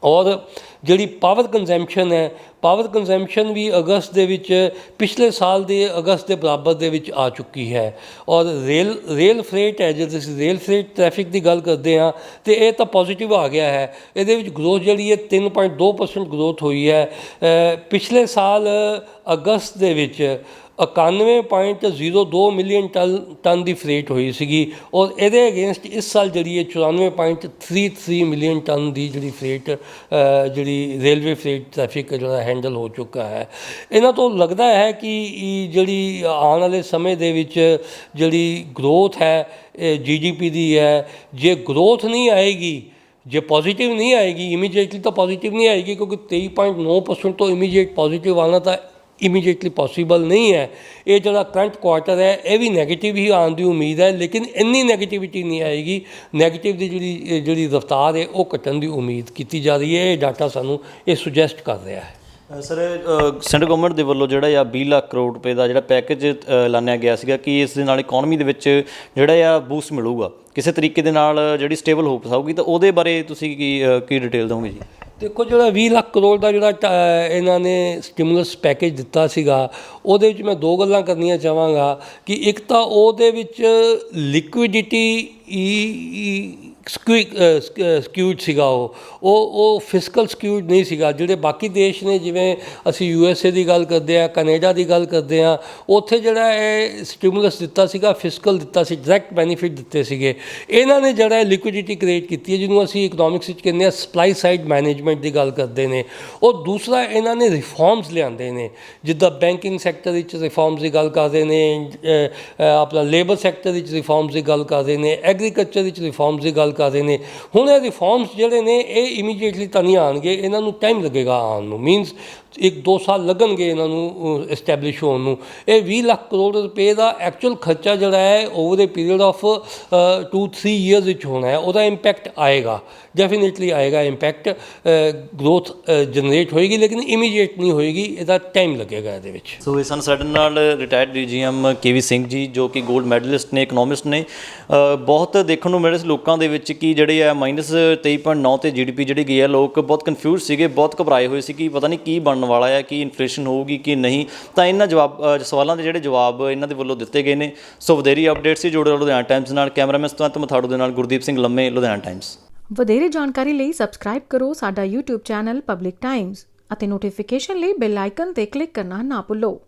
ਔਰ ਜਿਹੜੀ ਪਾਵਰ ਕੰਜ਼ੰਪਸ਼ਨ ਹੈ, ਪਾਵਰ ਕੰਜ਼ੰਪਸ਼ਨ ਵੀ ਅਗਸਤ ਦੇ ਵਿੱਚ ਪਿਛਲੇ ਸਾਲ ਦੇ ਅਗਸਤ ਦੇ ਬਰਾਬਰ ਦੇ ਵਿੱਚ ਆ ਚੁੱਕੀ ਹੈ। ਔਰ ਰੇਲ ਫਰੇਟ ਹੈ, ਜੇ ਅਸੀਂ ਰੇਲ ਫਰੇਟ ਟ੍ਰੈਫਿਕ ਦੀ ਗੱਲ ਕਰਦੇ ਹਾਂ ਤਾਂ ਇਹ ਤਾਂ ਪੋਜ਼ੀਟਿਵ ਆ ਗਿਆ ਹੈ। ਇਹਦੇ ਵਿੱਚ ਗਰੋਥ ਜਿਹੜੀ ਹੈ 3.2% ਗਰੋਥ ਹੋਈ ਹੈ। ਪਿਛਲੇ ਸਾਲ ਅਗਸਤ ਦੇ ਵਿੱਚ 91.02 ਮਿਲੀਅਨ ਟਨ ਦੀ ਫਰੇਟ ਹੋਈ ਸੀਗੀ, ਔਰ ਇਹਦੇ ਅਗੇਂਸਟ ਇਸ ਸਾਲ ਜਿਹੜੀ ਹੈ 94.33 ਮਿਲੀਅਨ ਟਨ ਦੀ ਜਿਹੜੀ ਫਰੇਟ ਜਿਹੜੀ ਰੇਲਵੇ ਫਰੇਟ ਟ੍ਰੈਫਿਕ ਜਿਹੜਾ ਹੈਂਡਲ ਹੋ ਚੁੱਕਾ ਹੈ। ਇਹਨਾਂ ਤੋਂ ਲੱਗਦਾ ਹੈ ਕਿ ਜਿਹੜੀ ਆਉਣ ਵਾਲੇ ਸਮੇਂ ਦੇ ਵਿੱਚ ਜਿਹੜੀ ਗਰੋਥ ਹੈ GDP ਦੀ ਹੈ, ਜੇ ਗਰੋਥ ਨਹੀਂ ਆਏਗੀ, ਜੇ ਪੋਜ਼ੀਟਿਵ ਨਹੀਂ ਆਏਗੀ, ਇਮੀਡੀਏਟਲੀ ਤਾਂ ਪੋਜ਼ੀਟਿਵ ਨਹੀਂ ਆਏਗੀ, ਕਿਉਂਕਿ 23.9% ਤੋਂ ਇਮੀਡੀਏਟ ਪੋਜ਼ੀਟਿਵ ਆਉਣਾ ਤਾਂ ਇਮੀਡੀਏਟਲੀ ਪੋਸੀਬਲ ਨਹੀਂ ਹੈ। ਇਹ ਜਿਹੜਾ ਕਰੰਟ ਕੁਆਰਟਰ ਹੈ ਇਹ ਵੀ ਨੈਗੇਟਿਵ ਹੀ ਆਉਣ ਦੀ ਉਮੀਦ ਹੈ, ਲੇਕਿਨ ਇੰਨੀ ਨੈਗੇਟਿਵਿਟੀ ਨਹੀਂ ਆਏਗੀ। ਨੈਗੇਟਿਵ ਦੀ ਜਿਹੜੀ ਰਫਤਾਰ ਹੈ ਉਹ ਘਟਣ ਦੀ ਉਮੀਦ ਕੀਤੀ ਜਾ ਰਹੀ ਹੈ। ਇਹ ਡਾਟਾ ਸਾਨੂੰ ਇਹ ਸੁਜੈਸਟ ਕਰ ਰਿਹਾ ਹੈ। ਸਰ, ਸੈਂਟਰ ਗਵਰਨਮੈਂਟ ਦੇ ਵੱਲੋਂ ਜਿਹੜਾ ਆ 20 ਲੱਖ ਕਰੋੜ ਰੁਪਏ ਦਾ ਜਿਹੜਾ ਪੈਕੇਜ ਐਲਾਨਿਆ ਗਿਆ ਸੀਗਾ ਕਿ ਇਸ ਦੇ ਨਾਲ ਇਕਨੋਮੀ ਦੇ ਵਿੱਚ ਜਿਹੜਾ ਆ ਬੂਸਟ ਮਿਲੂਗਾ, ਕਿਸੇ ਤਰੀਕੇ ਦੇ ਨਾਲ ਜਿਹੜੀ ਸਟੇਬਲ ਹੋਪ ਆਊਗੀ, ਤਾਂ ਉਹਦੇ ਬਾਰੇ ਤੁਸੀਂ ਕੀ ਡਿਟੇਲ ਦਿਓਗੇ ਜੀ? ਦੇਖੋ, ਜਿਹੜਾ 20 ਲੱਖ ਕਰੋੜ ਦਾ ਜਿਹੜਾ ਇਹਨਾਂ ਨੇ ਸਟਿਮੂਲਸ ਪੈਕੇਜ ਦਿੱਤਾ ਸੀਗਾ, ਉਹਦੇ ਵਿੱਚ ਮੈਂ ਦੋ ਗੱਲਾਂ ਕਰਨੀਆਂ ਚਾਹਾਂਗਾ ਕਿ ਇੱਕ ਤਾਂ ਉਹਦੇ ਵਿੱਚ ਲਿਕੁਇਡਿਟੀ ਸਕਿਊਡ ਸੀਗਾ ਉਹ ਫਿਸਕਲ ਸਕਿਊਡ ਨਹੀਂ ਸੀਗਾ। ਜਿਹੜੇ ਬਾਕੀ ਦੇਸ਼ ਨੇ, ਜਿਵੇਂ ਅਸੀਂ USA ਦੀ ਗੱਲ ਕਰਦੇ ਆ, ਕੈਨੇਡਾ ਦੀ ਗੱਲ ਕਰਦੇ ਆ, ਉੱਥੇ ਜਿਹੜਾ ਇਹ ਸਟਿਮੂਲਸ ਦਿੱਤਾ ਸੀਗਾ, ਫਿਸਕਲ ਦਿੱਤਾ ਸੀ, ਡਾਇਰੈਕਟ ਬੈਨੀਫਿਟ ਦਿੱਤੇ ਸੀਗੇ। ਇਹਨਾਂ ਨੇ ਜਿਹੜਾ ਲਿਕੁਇਡਿਟੀ ਕ੍ਰੀਏਟ ਕੀਤੀ ਹੈ, ਜਿਹਨੂੰ ਅਸੀਂ ਇਕਨੋਮਿਕਸ ਵਿੱਚ ਕਹਿੰਦੇ ਆ ਸਪਲਾਈ ਸਾਈਡ ਮੈਨੇਜਮੈਂਟ ਦੀ ਗੱਲ ਕਰਦੇ ਨੇ। ਉਹ ਦੂਸਰਾ ਇਹਨਾਂ ਨੇ ਰਿਫਾਰਮਸ ਲਿਆਂਦੇ ਨੇ, ਜਿੱਦਾਂ ਬੈਂਕਿੰਗ ਸੈਕਟਰ ਵਿੱਚ ਰਿਫਾਰਮਸ ਦੀ ਗੱਲ ਕਰਦੇ ਨੇ, ਆਪਣਾ ਲੇਬਰ ਸੈਕਟਰ ਵਿੱਚ ਰਿਫਾਰਮਸ ਦੀ ਗੱਲ ਕਰਦੇ ਨੇ, ਐਗਰੀਕਲਚਰ ਵਿੱਚ ਰਿਫਾਰਮਸ ਦੀ ਗੱਲ ਕਰਦੇ ਨੇ। ਹੁਣ ਇਹ ਰਿਫਾਰਮਸ ਜਿਹੜੇ ਨੇ ਇਹ ਇਮੀਡੀਏਟਲੀ ਤਾਂ ਨਹੀਂ ਆਉਣਗੇ, ਇਹਨਾਂ ਨੂੰ ਟਾਈਮ ਲੱਗੇਗਾ ਆਉਣ ਨੂੰ, ਮੀਨਸ 1-2 ਸਾਲ ਲੱਗਣਗੇ ਇਹਨਾਂ ਨੂੰ ਇਸਟੈਬਲਿਸ਼ ਹੋਣ ਨੂੰ। ਇਹ 20 ਲੱਖ ਕਰੋੜ ਰੁਪਏ ਦਾ ਐਕਚੁਅਲ ਖਰਚਾ ਜਿਹੜਾ ਹੈ over A period of 2-3 years ਵਿੱਚ ਹੋਣਾ ਹੈ। ਉਹਦਾ ਇੰਪੈਕਟ ਆਏਗਾ, ਡੈਫੀਨੇਟਲੀ ਆਏਗਾ ਇੰਪੈਕਟ, ਗਰੋਥ ਜਨਰੇਟ ਹੋਏਗੀ, ਲੇਕਿਨ ਇਮੀਡੀਏਟ ਨਹੀਂ ਹੋਏਗੀ, ਇਹਦਾ ਟਾਈਮ ਲੱਗੇਗਾ ਇਹਦੇ ਵਿੱਚ। ਸੋ ਇਹ ਸਨ ਸਾਡੇ ਨਾਲ retired DGM KV Singh ji, ਜੋ ਕਿ ਗੋਲਡ ਮੈਡਲਿਸਟ ਨੇ, ਇਕਨੋਮਿਸਟ ਨੇ। ਬਹੁਤ ਦੇਖਣ ਨੂੰ ਮਿਲੇ ਸੀ ਲੋਕਾਂ ਦੇ ਵਿੱਚ ਕਿ ਜਿਹੜੇ ਆ -23.9 ਤੇ GDP ਜਿਹੜੀ ਗਈ ਹੈ, ਲੋਕ ਬਹੁਤ ਕਨਫਿਊਜ਼ ਸੀਗੇ, ਬਹੁਤ ਘਬਰਾਏ ਹੋਏ ਸੀ ਕਿ ਪਤਾ ਨਹੀਂ ਕੀ ਬਣਨ ਵਾਲਾ ਹੈ, ਕੀ ਇਨਫਲੇਸ਼ਨ ਹੋਊਗੀ ਕਿ ਨਹੀਂ। ਤਾਂ ਇਹਨਾਂ ਸਵਾਲਾਂ ਦੇ ਜਿਹੜੇ ਜਵਾਬ ਇਹਨਾਂ ਦੇ ਵੱਲੋਂ ਦਿੱਤੇ ਗਏ ਨੇ। ਸੋ ਵਧੇਰੀ ਅਪਡੇਟਸ ਸੀ ਜੁੜੇ ਰਹੋ ਲੁਧਿਆਣਾ ਟਾਈਮਸ ਨਾਲ। ਕੈਮਰਾਮੈਨ ਸਤਵੰਤ ਮਥਾੜੂ ਦੇ ਨਾਲ ਗੁਰਦੀਪ ਸਿੰਘ ਲੰਮੇ, ਲੁਧਿਆਣਾ ਟਾਈਮਸ। ਵਧੇਰੇ ਜਾਣਕਾਰੀ ਲਈ ਸਬਸਕ੍ਰਾਈਬ ਕਰੋ ਸਾਡਾ YouTube ਚੈਨਲ ਪਬਲਿਕ ਟਾਈਮਸ ਅਤੇ ਨੋਟੀਫਿਕੇਸ਼ਨ ਲਈ ਬੈਲ ਆਈਕਨ ਤੇ ਕਲਿੱਕ ਕਰਨਾ ਨਾ ਭੁੱਲੋ।